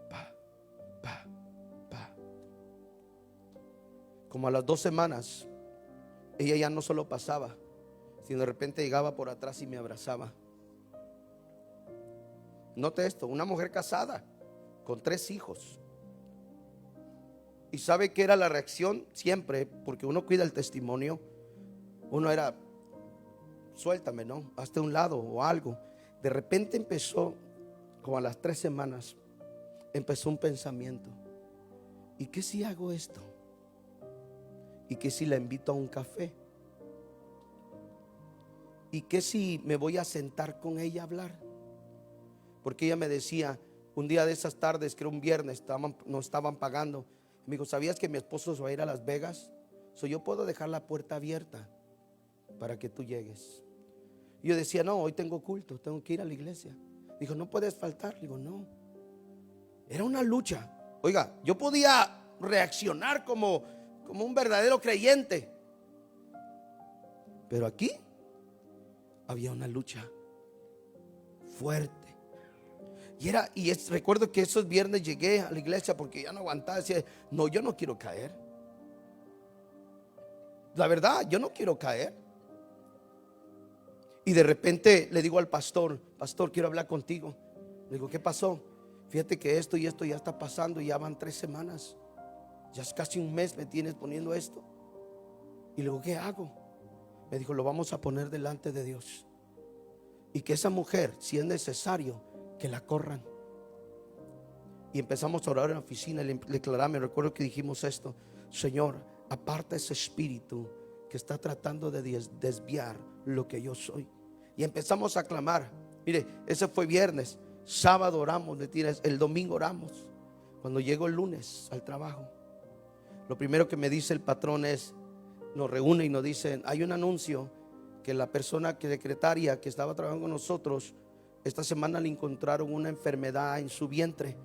pa, pa, pa. Como a las 2 semanas, ella ya no solo pasaba, sino de repente llegaba por atrás y me abrazaba. Note esto: una mujer casada con 3 hijos. Y sabe que era la reacción siempre, porque uno cuida el testimonio. Uno era: suéltame, ¿no? Hazte a un lado o algo. De repente empezó, como a las 3 semanas, empezó un pensamiento: ¿y qué si hago esto? ¿Y qué si la invito a un café? ¿Y qué si me voy a sentar con ella a hablar? Porque ella me decía, un día de esas tardes, creo un viernes, nos estaban pagando. Me dijo: ¿sabías que mi esposo se va a ir a Las Vegas? Yo puedo dejar la puerta abierta para que tú llegues. Y yo decía: no, hoy tengo culto, tengo que ir a la iglesia. Dijo: no puedes faltar. Digo: no. Era una lucha. Oiga, yo podía reaccionar como un verdadero creyente, pero aquí había una lucha fuerte. Recuerdo que esos viernes llegué a la iglesia porque ya no aguantaba. Decía: no, yo no quiero caer. La verdad, yo no quiero caer. Y de repente le digo al pastor: pastor, quiero hablar contigo. Le digo: ¿qué pasó? Fíjate que esto y esto ya está pasando y ya van 3 semanas. Ya es casi un mes me tienes poniendo esto. Y le digo: ¿qué hago? Me dijo: lo vamos a poner delante de Dios. Y que esa mujer, si es necesario, que la corran. Y empezamos a orar en la oficina y le declaramos. Me recuerdo que dijimos esto: Señor, aparta ese espíritu que está tratando de desviar lo que yo soy. Y empezamos a clamar. Mire, ese fue viernes. Sábado oramos, el domingo oramos. Cuando llego el lunes al trabajo, lo primero que me dice el patrón es, nos reúne y nos dice: hay un anuncio que la persona secretaria que estaba trabajando con nosotros, esta semana le encontraron una enfermedad en su vientre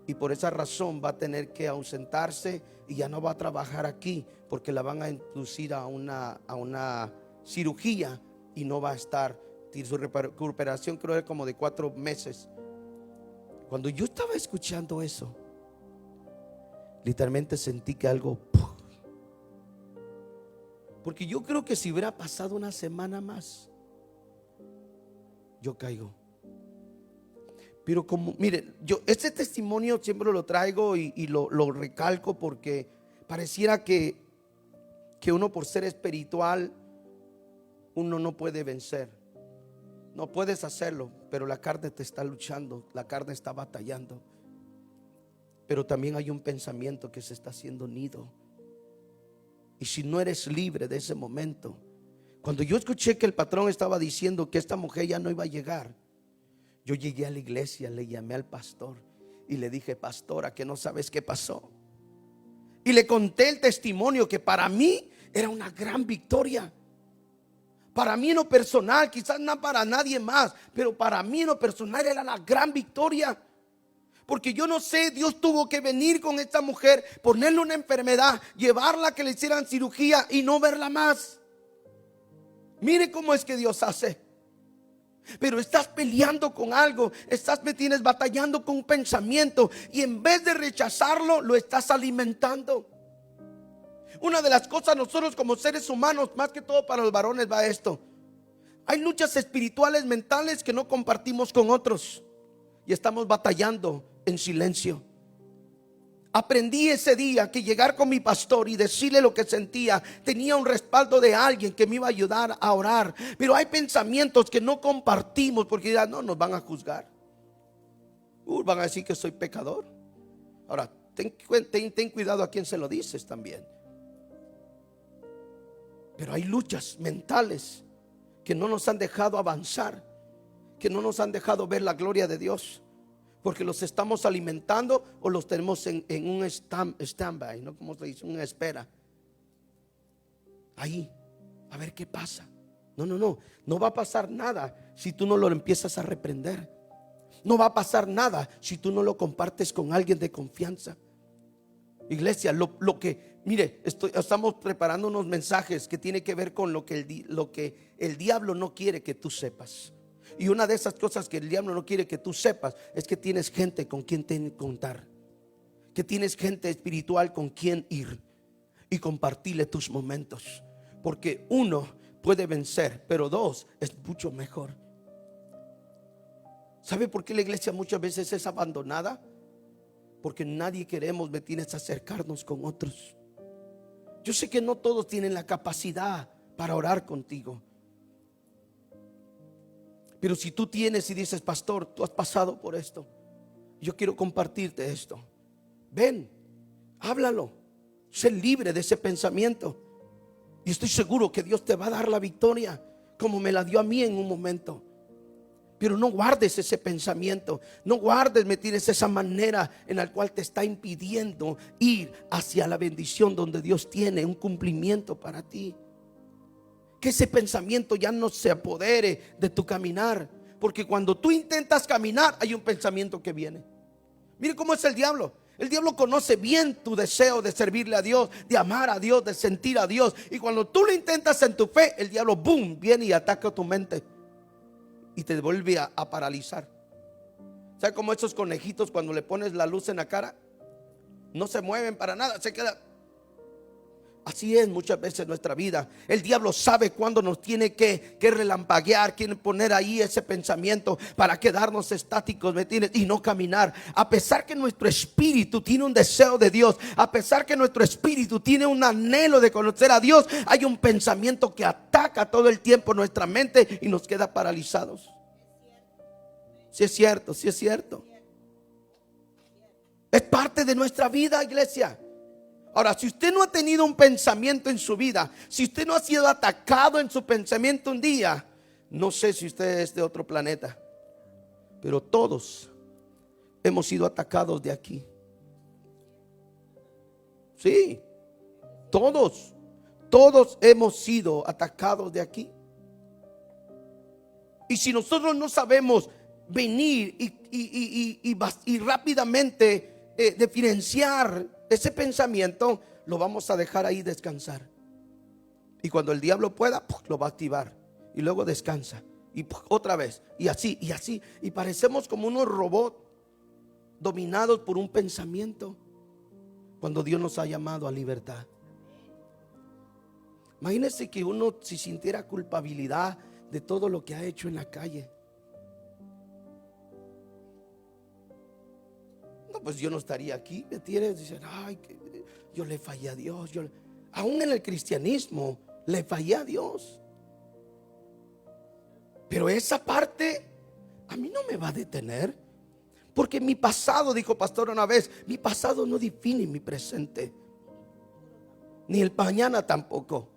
y por esa razón va a tener que ausentarse y ya no va a trabajar aquí porque la van a inducir a una cirugía y no va a estar. Su recuperación creo era como de 4 meses. Cuando yo estaba escuchando eso, literalmente sentí que algo, porque yo creo que si hubiera pasado una semana más, yo caigo. Pero como, mire, yo este testimonio siempre lo traigo y lo recalco porque pareciera que uno, por ser espiritual, uno no puede vencer. No puedes hacerlo, pero la carne te está luchando, la carne está batallando. Pero también hay un pensamiento que se está haciendo nido. Y si no eres libre de ese momento, cuando yo escuché que el patrón estaba diciendo que esta mujer ya no iba a llegar, yo llegué a la iglesia, le llamé al pastor y le dije: pastora, que no sabes qué pasó. Y le conté el testimonio que para mí era una gran victoria. Para mí en lo personal, quizás no para nadie más, pero para mí en lo personal era la gran victoria. Porque yo no sé, Dios tuvo que venir con esta mujer, ponerle una enfermedad, llevarla a que le hicieran cirugía y no verla más. Mire cómo es que Dios hace. Pero estás peleando con algo, me tienes batallando con un pensamiento y en vez de rechazarlo, lo estás alimentando. Una de las cosas nosotros como seres humanos, más que todo para los varones, va esto: Hay luchas espirituales, mentales que no compartimos con otros y estamos batallando en silencio. Aprendí ese día que llegar con mi pastor y decirle lo que sentía, tenía un respaldo de alguien que me iba a ayudar a orar. Pero hay pensamientos que no compartimos porque dirán, no, nos van a juzgar. Van a decir que soy pecador. Ahora, ten cuidado a quién se lo dices también. Pero hay luchas mentales que no nos han dejado avanzar, que no nos han dejado ver la gloria de Dios, porque los estamos alimentando o los tenemos en un stand-by, ¿no? Como se dice, una espera. Ahí, a ver qué pasa. No va a pasar nada si tú no lo empiezas a reprender. No va a pasar nada si tú no lo compartes con alguien de confianza. Iglesia, lo que, mire, estamos preparando unos mensajes que tiene que ver con lo que el diablo no quiere que tú sepas. Y una de esas cosas que el diablo no quiere que tú sepas es que tienes gente con quien contar, que tienes gente espiritual con quien ir y compartirle tus momentos. Porque uno puede vencer, pero dos es mucho mejor. ¿Sabe por qué la iglesia muchas veces es abandonada? Porque nadie queremos, ¿me entiendes?, acercarnos con otros. Yo sé que no todos tienen la capacidad para orar contigo. Pero si tú tienes y dices, pastor, tú has pasado por esto, yo quiero compartirte esto. Ven, háblalo, sé libre de ese pensamiento. Y estoy seguro que Dios te va a dar la victoria, como me la dio a mí en un momento. Pero no guardes ese pensamiento, no guardes, me tienes esa manera en la cual te está impidiendo ir hacia la bendición donde Dios tiene un cumplimiento para ti. Que ese pensamiento ya no se apodere de tu caminar, porque cuando tú intentas caminar hay un pensamiento que viene. Mire cómo es el diablo. El diablo conoce bien tu deseo de servirle a Dios, de amar a Dios, de sentir a Dios. Y cuando tú lo intentas en tu fe, el diablo boom, viene y ataca tu mente y te vuelve a paralizar. ¿Sabes cómo esos conejitos cuando le pones la luz en la cara? No se mueven para nada, se queda. Así es muchas veces nuestra vida. El diablo sabe cuándo nos tiene que relampaguear, quiere poner ahí ese pensamiento para quedarnos estáticos, ¿me entiendes? Y no caminar. A pesar que nuestro espíritu tiene un deseo de Dios, a pesar que nuestro espíritu tiene un anhelo de conocer a Dios, hay un pensamiento que ataca todo el tiempo nuestra mente y nos queda paralizados. Sí es cierto, sí es cierto. Es parte de nuestra vida, iglesia. Ahora, si usted no ha tenido un pensamiento en su vida, si usted no ha sido atacado en su pensamiento un día, no sé si usted es de otro planeta, pero todos hemos sido atacados de aquí. Sí, todos hemos sido atacados de aquí. Y si nosotros no sabemos venir y rápidamente diferenciar ese pensamiento, lo vamos a dejar ahí descansar. Y cuando el diablo pueda, lo va a activar. Y luego descansa. Y otra vez. Y así, y así. Y parecemos como unos robots dominados por un pensamiento, cuando Dios nos ha llamado a libertad. Imagínense que uno si sintiera culpabilidad de todo lo que ha hecho en la calle. No, pues yo no estaría aquí, ¿me entiendes? Dicen, ay, yo le fallé a Dios. Aún en el cristianismo le fallé a Dios. Pero esa parte a mí no me va a detener, porque mi pasado, dijo pastor una vez, mi pasado no define mi presente, ni el mañana tampoco.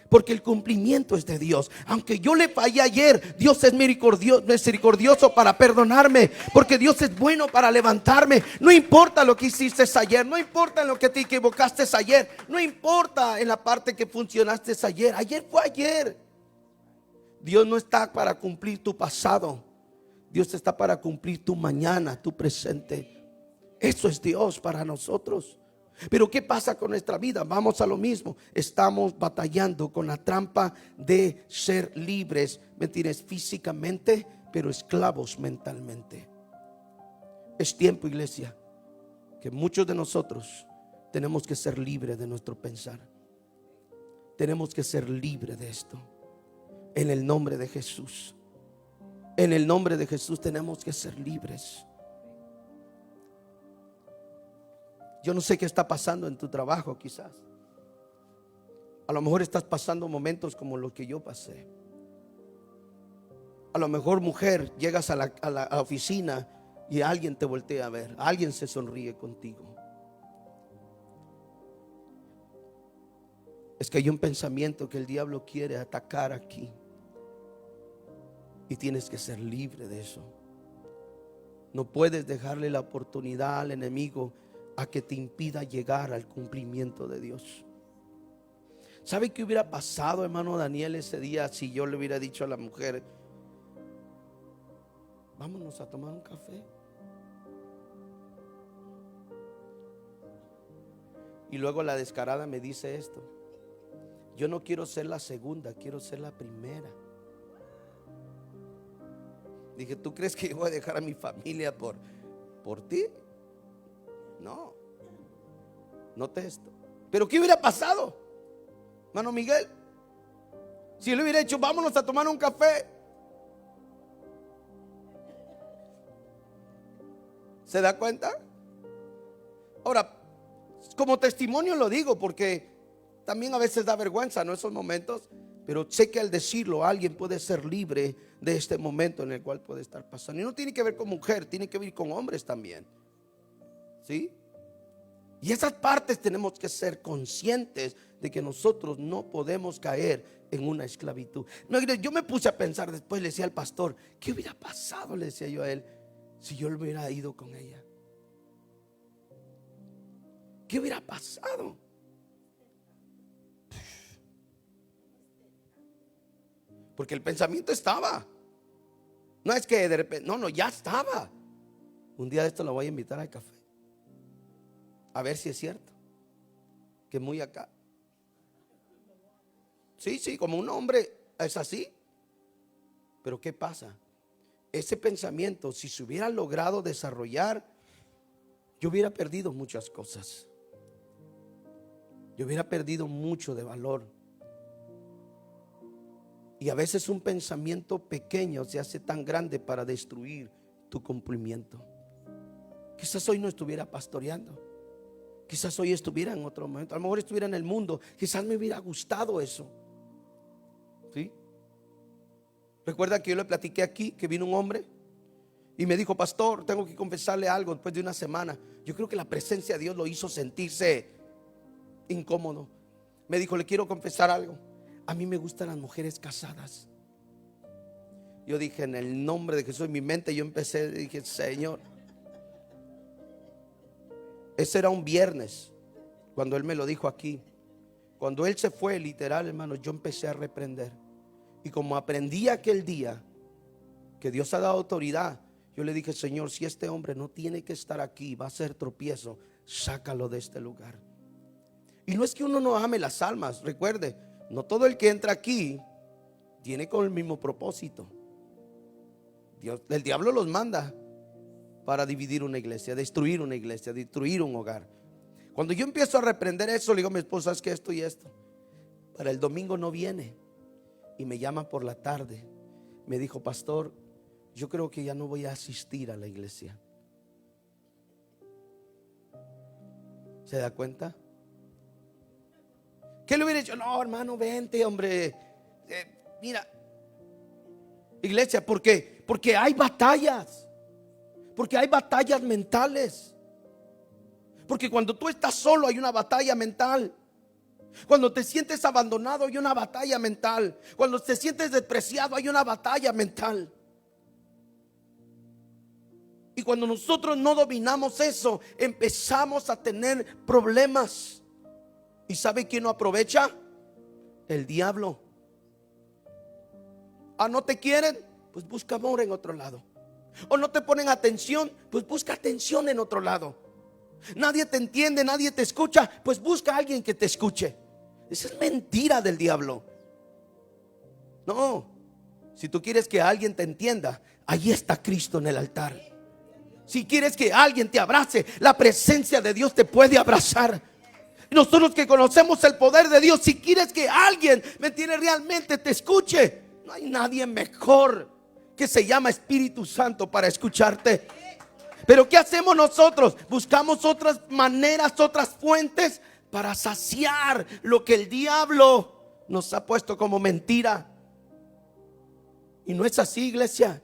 Porque el cumplimiento es de Dios. Aunque yo le fallé ayer, Dios es misericordioso para perdonarme. Porque Dios es bueno para levantarme. No importa lo que hiciste ayer, no importa en lo que te equivocaste ayer, no importa en la parte que funcionaste ayer. Ayer fue ayer. Dios no está para cumplir tu pasado, Dios está para cumplir tu mañana, tu presente. Eso es Dios para nosotros. Pero ¿qué pasa con nuestra vida? Vamos a lo mismo. Estamos batallando con la trampa de ser libres, ¿me entiendes? Físicamente, pero esclavos mentalmente. Es tiempo, iglesia, que muchos de nosotros tenemos que ser libres de nuestro pensar. Tenemos que ser libres de esto. En el nombre de Jesús. En el nombre de Jesús tenemos que ser libres. Yo no sé qué está pasando en tu trabajo quizás. A lo mejor estás pasando momentos como los que yo pasé. A lo mejor, mujer, llegas a la oficina y alguien te voltea a ver, alguien se sonríe contigo. Es que hay un pensamiento que el diablo quiere atacar aquí. Y tienes que ser libre de eso. No puedes dejarle la oportunidad al enemigo a que te impida llegar al cumplimiento de Dios. ¿Sabe qué hubiera pasado, hermano Daniel, ese día si yo le hubiera dicho a la mujer: vámonos a tomar un café? Y luego la descarada me dice esto: yo no quiero ser la segunda, quiero ser la primera. Dije, ¿tú crees que yo voy a dejar a mi familia por ti? No. Note esto. Pero ¿qué hubiera pasado, hermano Miguel? Si le hubiera dicho, vámonos a tomar un café. ¿Se da cuenta? Ahora, como testimonio lo digo, porque también a veces da vergüenza, ¿no? Esos momentos. Pero sé que al decirlo alguien puede ser libre de este momento en el cual puede estar pasando. Y no tiene que ver con mujer, tiene que ver con hombres también. ¿Sí? Y esas partes tenemos que ser conscientes de que nosotros no podemos caer en una esclavitud. Yo me puse a pensar después, le decía al pastor, ¿qué hubiera pasado? Le decía yo a él, si yo hubiera ido con ella. ¿Qué hubiera pasado? Porque el pensamiento estaba. No es que de repente, no, ya estaba. Un día de esto la voy a invitar al café. A ver si es cierto. Que muy acá. Sí, como un hombre es así. Pero ¿qué pasa? Ese pensamiento, si se hubiera logrado desarrollar, yo hubiera perdido muchas cosas. Yo hubiera perdido mucho de valor. Y a veces un pensamiento pequeño se hace tan grande para destruir tu cumplimiento. Quizás hoy no estuviera pastoreando. Quizás hoy estuviera en otro momento. A lo mejor estuviera en el mundo. Quizás me hubiera gustado eso. ¿Sí? Recuerda que yo le platiqué aquí que vino un hombre y me dijo, pastor, tengo que confesarle algo después de una semana. Yo creo que la presencia de Dios lo hizo sentirse incómodo. Me dijo, le quiero confesar algo. A mí me gustan las mujeres casadas. Yo dije, en el nombre de Jesús, en mi mente yo empecé, dije, Señor. Ese era un viernes cuando él me lo dijo aquí. Cuando él se fue, literal, hermano, yo empecé a reprender. Y como aprendí aquel día que Dios ha dado autoridad, yo le dije, Señor, si este hombre no tiene que estar aquí, va a ser tropiezo, sácalo de este lugar. Y no es que uno no ame las almas, recuerde, no todo el que entra aquí tiene con el mismo propósito. El diablo los manda para dividir una iglesia, destruir una iglesia, destruir un hogar. Cuando yo empiezo a reprender eso, le digo a mi esposa, es que esto y esto. Para el domingo no viene. Y me llama por la tarde. Me dijo, pastor, yo creo que ya no voy a asistir a la iglesia. ¿Se da cuenta? ¿Qué le hubiera dicho? No, hermano, vente, hombre. Mira, iglesia, ¿por qué? Porque hay batallas. Porque hay batallas mentales. Porque cuando tú estás solo hay una batalla mental. Cuando te sientes abandonado hay una batalla mental. Cuando te sientes despreciado hay una batalla mental. Y cuando nosotros no dominamos eso, empezamos a tener problemas. ¿Y sabe quién lo aprovecha? El diablo. ¿No te quieren? Pues busca amor en otro lado. ¿O no te ponen atención? Pues busca atención en otro lado. Nadie te entiende, nadie te escucha, pues busca a alguien que te escuche. Esa es mentira del diablo. No, si tú quieres que alguien te entienda, ahí está Cristo en el altar. Si quieres que alguien te abrace, la presencia de Dios te puede abrazar. Nosotros que conocemos el poder de Dios, si quieres que alguien realmente te escuche, No hay nadie mejor que se llama Espíritu Santo para escucharte. Pero ¿qué hacemos nosotros? Buscamos otras maneras, otras fuentes para saciar lo que el diablo nos ha puesto como mentira. Y no es así, iglesia.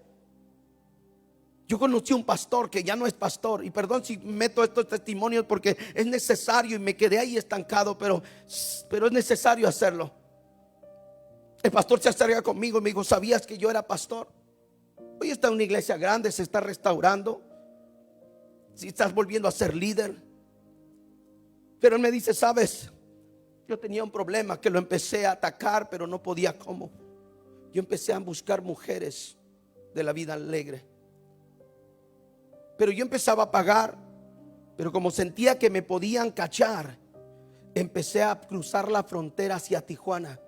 Yo conocí un pastor que ya no es pastor, y perdón si meto estos testimonios porque es necesario y me quedé ahí estancado, pero es necesario hacerlo. El pastor se acerca conmigo y me dijo: ¿sabías que yo era pastor? Hoy está en una iglesia grande, se está restaurando, si estás volviendo a ser líder. Pero él me dice: ¿sabes? Yo tenía un problema que lo empecé a atacar, pero no podía cómo. Yo empecé a buscar mujeres de la vida alegre, pero yo empezaba a pagar, pero como sentía que me podían cachar, empecé a cruzar la frontera hacia Tijuana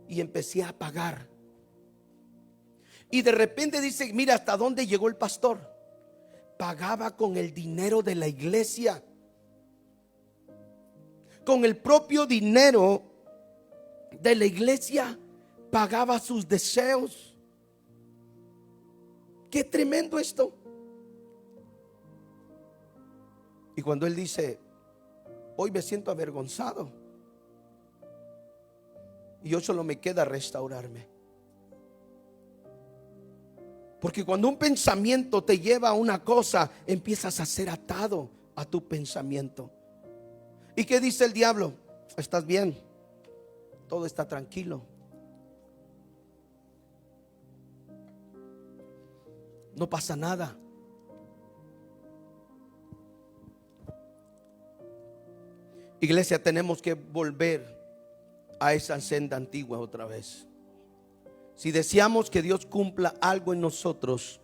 y empecé a pagar. Y de repente dice: mira hasta dónde llegó el pastor. Pagaba con el dinero de la iglesia, con el propio dinero de la iglesia pagaba sus deseos. Qué tremendo esto. Y cuando él dice: hoy me siento avergonzado, y yo solo me queda restaurarme. Porque cuando un pensamiento te lleva a una cosa, empiezas a ser atado a tu pensamiento. ¿Y qué dice el diablo? Estás bien, todo está tranquilo, no pasa nada. Iglesia, tenemos que volver a esa senda antigua otra vez. Si deseamos que Dios cumpla algo en nosotros,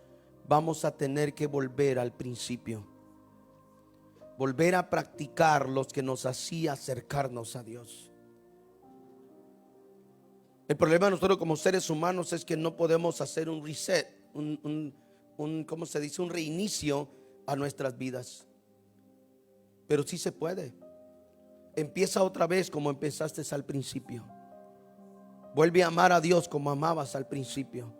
vamos a tener que volver al principio. Volver a practicar los que nos hacía acercarnos a Dios. El problema de nosotros como seres humanos es que no podemos hacer un reset, ¿cómo se dice? Un reinicio a nuestras vidas. Pero sí se puede. Empieza otra vez como empezaste al principio. Vuelve a amar a Dios como amabas al principio.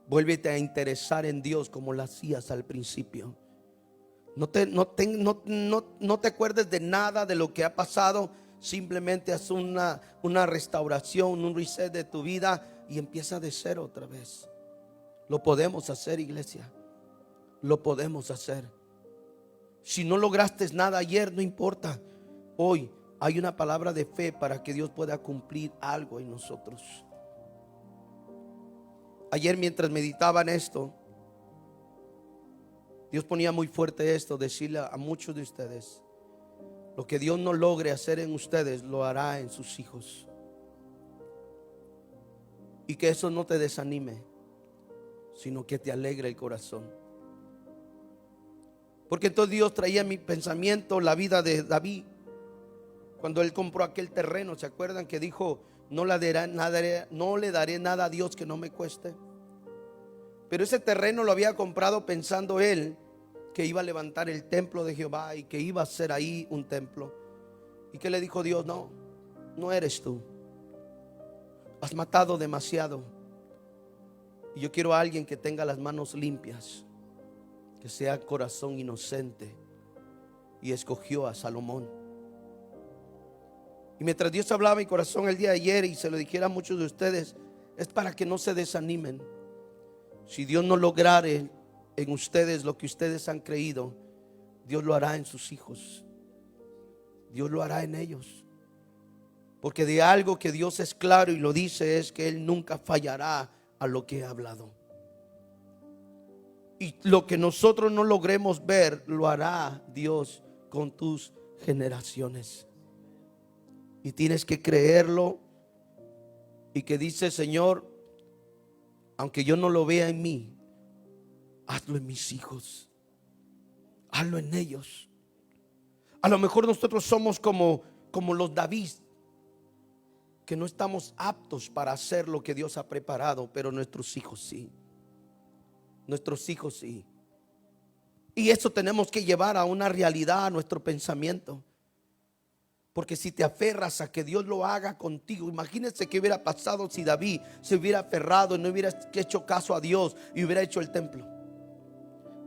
Vuélvete a interesar en Dios como lo hacías al principio. No te acuerdes de nada de lo que ha pasado. Simplemente haz una restauración, un reset de tu vida y empieza de cero otra vez. Lo podemos hacer, iglesia. Lo podemos hacer. Si no lograste nada ayer, no importa. Hoy hay una palabra de fe para que Dios pueda cumplir algo en nosotros. Ayer, mientras meditaba en esto, Dios ponía muy fuerte esto: decirle a muchos de ustedes: lo que Dios no logre hacer en ustedes, lo hará en sus hijos. Y que eso no te desanime, sino que te alegre el corazón. Porque entonces Dios traía en mi pensamiento la vida de David. Cuando él compró aquel terreno, ¿se acuerdan que dijo: no le daré nada a Dios que no me cueste? Pero ese terreno lo había comprado pensando él que iba a levantar el templo de Jehová y que iba a ser ahí un templo. ¿Y qué le dijo Dios? No, no eres tú. Has matado demasiado. Y yo quiero a alguien que tenga las manos limpias, que sea corazón inocente. Y escogió a Salomón. Y mientras Dios hablaba en mi corazón el día de ayer, y se lo dijera a muchos de ustedes, es para que no se desanimen. Si Dios no lograre en ustedes lo que ustedes han creído, Dios lo hará en sus hijos. Dios lo hará en ellos. Porque de algo que Dios es claro y lo dice es que Él nunca fallará a lo que ha hablado. Y lo que nosotros no logremos ver, lo hará Dios con tus generaciones. Y tienes que creerlo. Y que dice: Señor, aunque yo no lo vea en mí, hazlo en mis hijos, hazlo en ellos. A lo mejor nosotros somos como los David, que no estamos aptos para hacer lo que Dios ha preparado, pero nuestros hijos sí. Nuestros hijos sí. Y eso tenemos que llevar a una realidad, a nuestro pensamiento. Porque si te aferras a que Dios lo haga contigo, imagínense qué hubiera pasado si David se hubiera aferrado y no hubiera hecho caso a Dios y hubiera hecho el templo.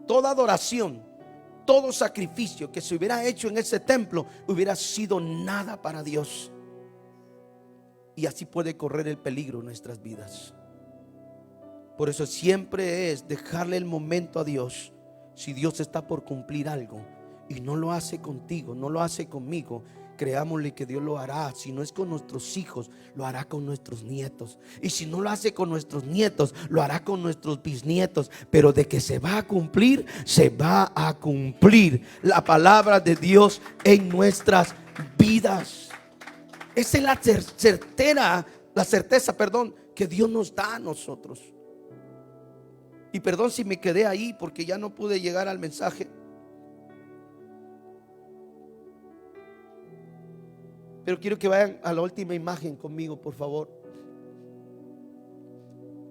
Toda adoración, todo sacrificio que se hubiera hecho en ese templo hubiera sido nada para Dios. Y así puede correr el peligro en nuestras vidas. Por eso siempre es dejarle el momento a Dios. Si Dios está por cumplir algo y no lo hace contigo, no lo hace conmigo, creámosle que Dios lo hará. Si no es con nuestros hijos, lo hará con nuestros nietos. Y si no lo hace con nuestros nietos, lo hará con nuestros bisnietos. Pero de que se va a cumplir, se va a cumplir la palabra de Dios en nuestras vidas. Esa es la certeza, que Dios nos da a nosotros. Y perdón si me quedé ahí porque ya no pude llegar al mensaje. Pero quiero que vayan a la última imagen conmigo, por favor.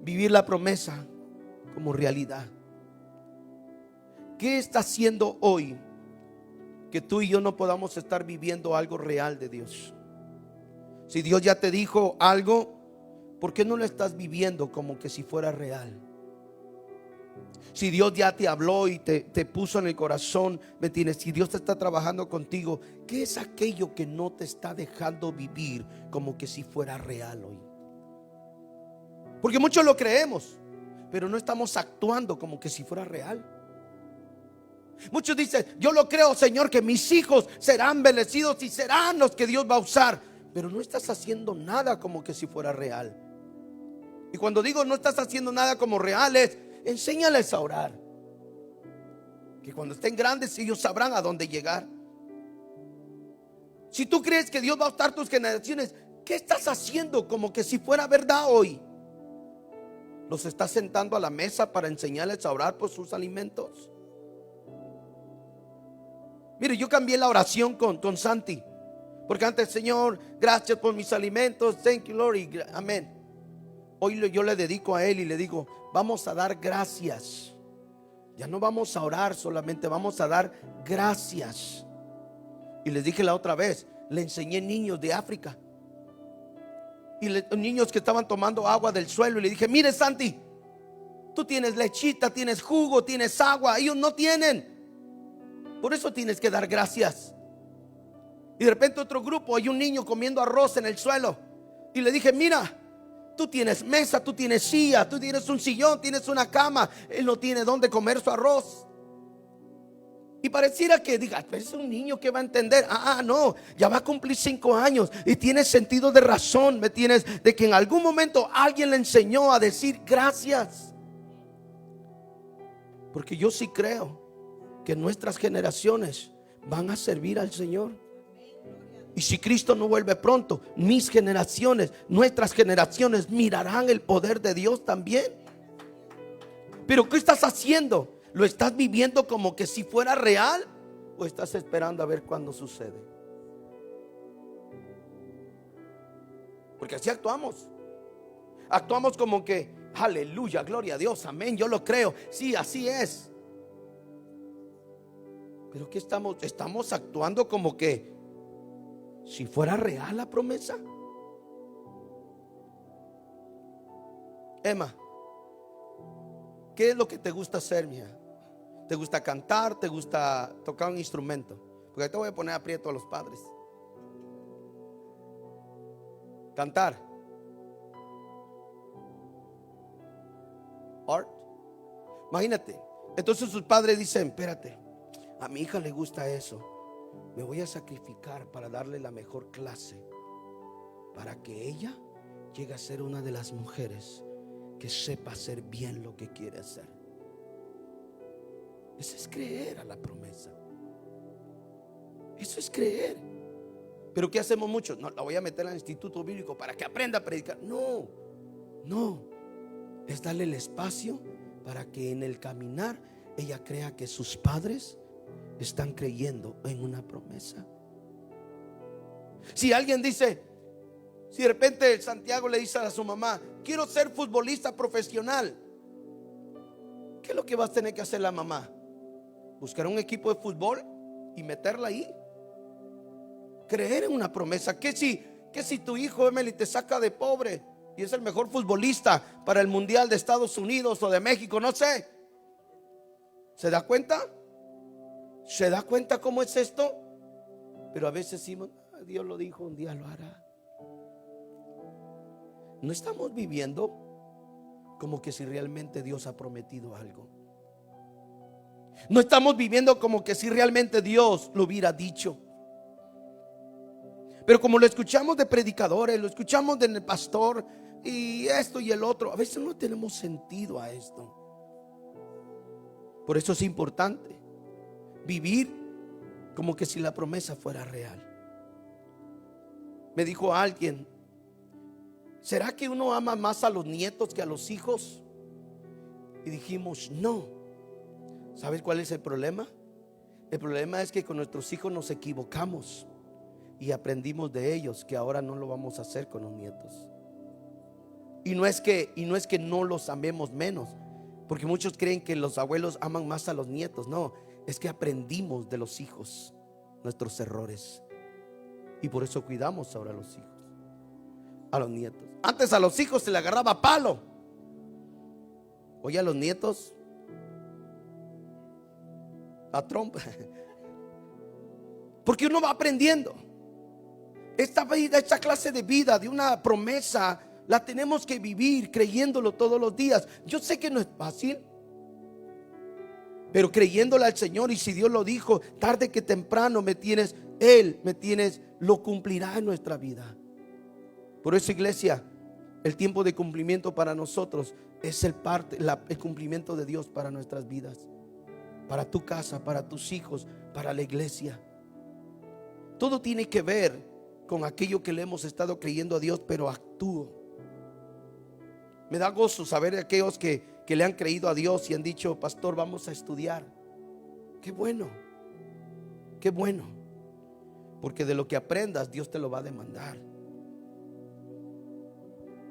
Vivir la promesa como realidad. ¿Qué está haciendo hoy que tú y yo no podamos estar viviendo algo real de Dios? Si Dios ya te dijo algo, ¿por qué no lo estás viviendo como que si fuera real? Si Dios ya te habló y te puso en el corazón, ¿me entiendes? Si Dios te está trabajando contigo, ¿qué es aquello que no te está dejando vivir como que si fuera real hoy? Porque muchos lo creemos, pero no estamos actuando como que si fuera real. Muchos dicen, yo lo creo, Señor, que mis hijos serán bendecidos y serán los que Dios va a usar. Pero no estás haciendo nada como que si fuera real. Y cuando digo no estás haciendo nada como real, es enséñales a orar. Que cuando estén grandes ellos sabrán a dónde llegar. Si tú crees que Dios va a usar tus generaciones, ¿qué estás haciendo como que si fuera verdad hoy? ¿Los estás sentando a la mesa para enseñarles a orar por sus alimentos? Mire, yo cambié la oración con Santi. Porque antes, Señor, gracias por mis alimentos, thank you Lord, y amén. Hoy yo le dedico a él y le digo, vamos a dar gracias. Ya no vamos a orar solamente, vamos a dar gracias. Y les dije la otra vez, le enseñé niños de África y niños que estaban tomando agua del suelo, y le dije, mire Santi, tú tienes lechita, tienes jugo, tienes agua, ellos no tienen. Por eso tienes que dar gracias. Y de repente otro grupo, hay un niño comiendo arroz en el suelo, y le dije, mira, tú tienes mesa, tú tienes silla, tú tienes un sillón, tienes una cama. Él no tiene dónde comer su arroz. Y pareciera que diga, pero es un niño que va a entender. No, ya va a cumplir 5 años y tiene sentido de razón, ¿me tienes? De que en algún momento alguien le enseñó a decir gracias. Porque yo sí creo que nuestras generaciones van a servir al Señor. Y si Cristo no vuelve pronto, mis generaciones, nuestras generaciones mirarán el poder de Dios también. Pero ¿qué estás haciendo? ¿Lo estás viviendo como que si fuera real? ¿O estás esperando a ver cuándo sucede? Porque así actuamos. Actuamos como que, aleluya, gloria a Dios, amén, yo lo creo. Sí, así es. Pero ¿qué estamos actuando como que si fuera real la promesa? Emma, ¿qué es lo que te gusta hacer, mija? ¿Te gusta cantar? ¿Te gusta tocar un instrumento? Porque te voy a poner aprieto a los padres. Cantar. Art. Imagínate. Entonces sus padres dicen, espérate, a mi hija le gusta eso. Me voy a sacrificar para darle la mejor clase, para que ella llegue a ser una de las mujeres que sepa hacer bien lo que quiere hacer. Eso es creer a la promesa. Eso es creer. Pero ¿qué hacemos muchos? No, la voy a meter al instituto bíblico para que aprenda a predicar. No, no. Es darle el espacio para que en el caminar ella crea que sus padres están creyendo en una promesa. Si alguien dice, si de repente Santiago le dice a su mamá, quiero ser futbolista profesional, ¿qué es lo que va a tener que hacer la mamá? Buscar un equipo de fútbol y meterla ahí. Creer en una promesa. Que si tu hijo, Emily, te saca de pobre y es el mejor futbolista para el mundial de Estados Unidos o de México, no sé. ¿Se da cuenta? ¿Se da cuenta cómo es esto? Pero a veces decimos, Dios lo dijo, un día lo hará. No estamos viviendo como que si realmente Dios ha prometido algo. No estamos viviendo como que si realmente Dios lo hubiera dicho. Pero como lo escuchamos de predicadores, lo escuchamos del pastor y esto y el otro, a veces no tenemos sentido a esto. Por eso es importante vivir como que si la promesa fuera real. Me dijo alguien, ¿será que uno ama más a los nietos que a los hijos? Y dijimos, no. ¿Sabes cuál es el problema? El problema es que con nuestros hijos nos equivocamos y aprendimos de ellos que ahora no lo vamos a hacer con los nietos. Y no es que no los amemos menos, porque muchos creen que los abuelos aman más a los nietos. No, es que aprendimos de los hijos nuestros errores y por eso cuidamos ahora a los hijos, a los nietos. Antes a los hijos se le agarraba a palo, hoy a los nietos a trompa. Porque uno va aprendiendo. Esta vida, esta clase de vida, de una promesa, la tenemos que vivir creyéndolo todos los días. Yo sé que no es fácil, pero creyéndole al Señor, y si Dios lo dijo, tarde que temprano Él lo cumplirá en nuestra vida. Por eso, iglesia, el tiempo de cumplimiento para nosotros es el cumplimiento de Dios para nuestras vidas, para tu casa, para tus hijos, para la iglesia. Todo tiene que ver con aquello que le hemos estado creyendo a Dios, pero actúo. Me da gozo saber de aquellos que le han creído a Dios y han dicho, pastor, vamos a estudiar. Qué bueno, qué bueno, porque de lo que aprendas Dios te lo va a demandar.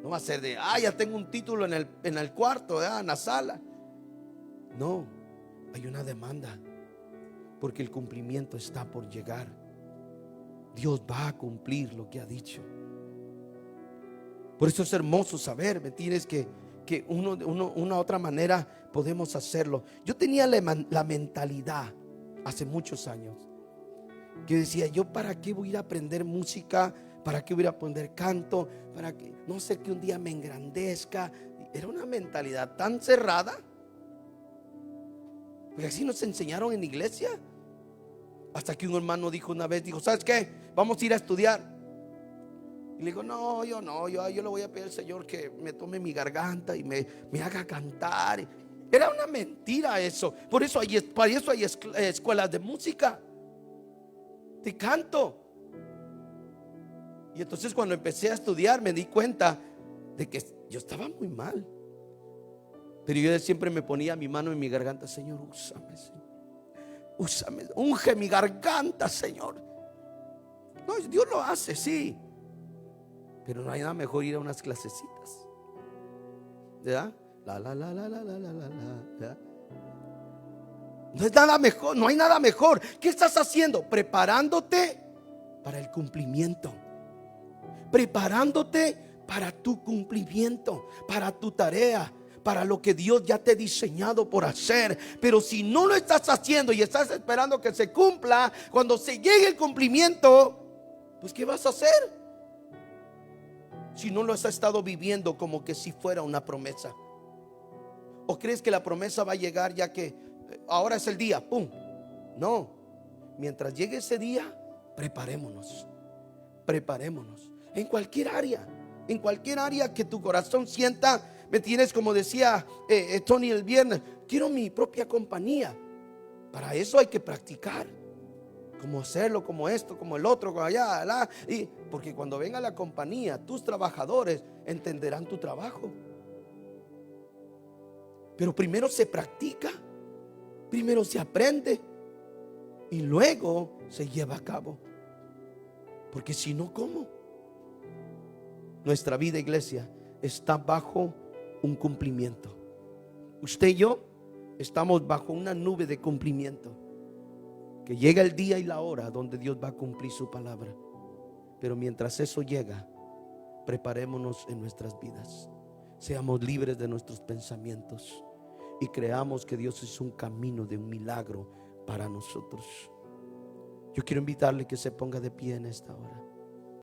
No va a ser de, ya tengo un título en el cuarto, en la sala. No, hay una demanda, porque el cumplimiento está por llegar. Dios va a cumplir lo que ha dicho. Por eso es hermoso saber, ¿me entiendes? Que una otra manera podemos hacerlo. Yo tenía la mentalidad hace muchos años que decía, yo para qué voy a ir a aprender música, para qué voy a ir a aprender canto, para que no sé, que un día me engrandezca. Era una mentalidad tan cerrada, porque así nos enseñaron en iglesia. Hasta que un hermano dijo una vez, ¿sabes qué? Vamos a ir a estudiar. Y le digo, no, yo le voy a pedir al Señor que me tome mi garganta y me haga cantar. Era una mentira eso. Para eso hay escuelas de música, de canto. Y entonces cuando empecé a estudiar me di cuenta de que yo estaba muy mal. Pero yo siempre me ponía mi mano en mi garganta, Señor, úsame, Señor. Úsame, unge mi garganta, Señor. No, Dios lo hace, sí, pero no hay nada mejor ir a unas clasecitas, ¿verdad? ¿verdad? No es nada mejor, no hay nada mejor. ¿Qué estás haciendo? Preparándote para el cumplimiento, preparándote para tu cumplimiento, para tu tarea, para lo que Dios ya te ha diseñado por hacer. Pero si no lo estás haciendo y estás esperando que se cumpla, cuando se llegue el cumplimiento, pues ¿qué vas a hacer? Si no lo has estado viviendo como que si fuera una promesa. ¿O crees que la promesa va a llegar ya que ahora es el día? ¡Pum! No. Mientras llegue ese día, preparémonos. En cualquier área que tu corazón sienta. ¿Me tienes? Como decía Tony el viernes, quiero mi propia compañía. Para eso hay que practicar cómo hacerlo, como esto, como el otro, como allá, y porque cuando venga la compañía, tus trabajadores entenderán tu trabajo. Pero primero se practica, primero se aprende y luego se lleva a cabo. Porque si no, ¿cómo? Nuestra vida, iglesia, está bajo un cumplimiento. Usted y yo estamos bajo una nube de cumplimiento. que llega el día y la hora donde Dios va a cumplir su palabra. Pero mientras eso llega, preparémonos en nuestras vidas. Seamos libres de nuestros pensamientos y creamos que Dios es un camino de un milagro para nosotros. Yo quiero invitarle que se ponga de pie en esta hora.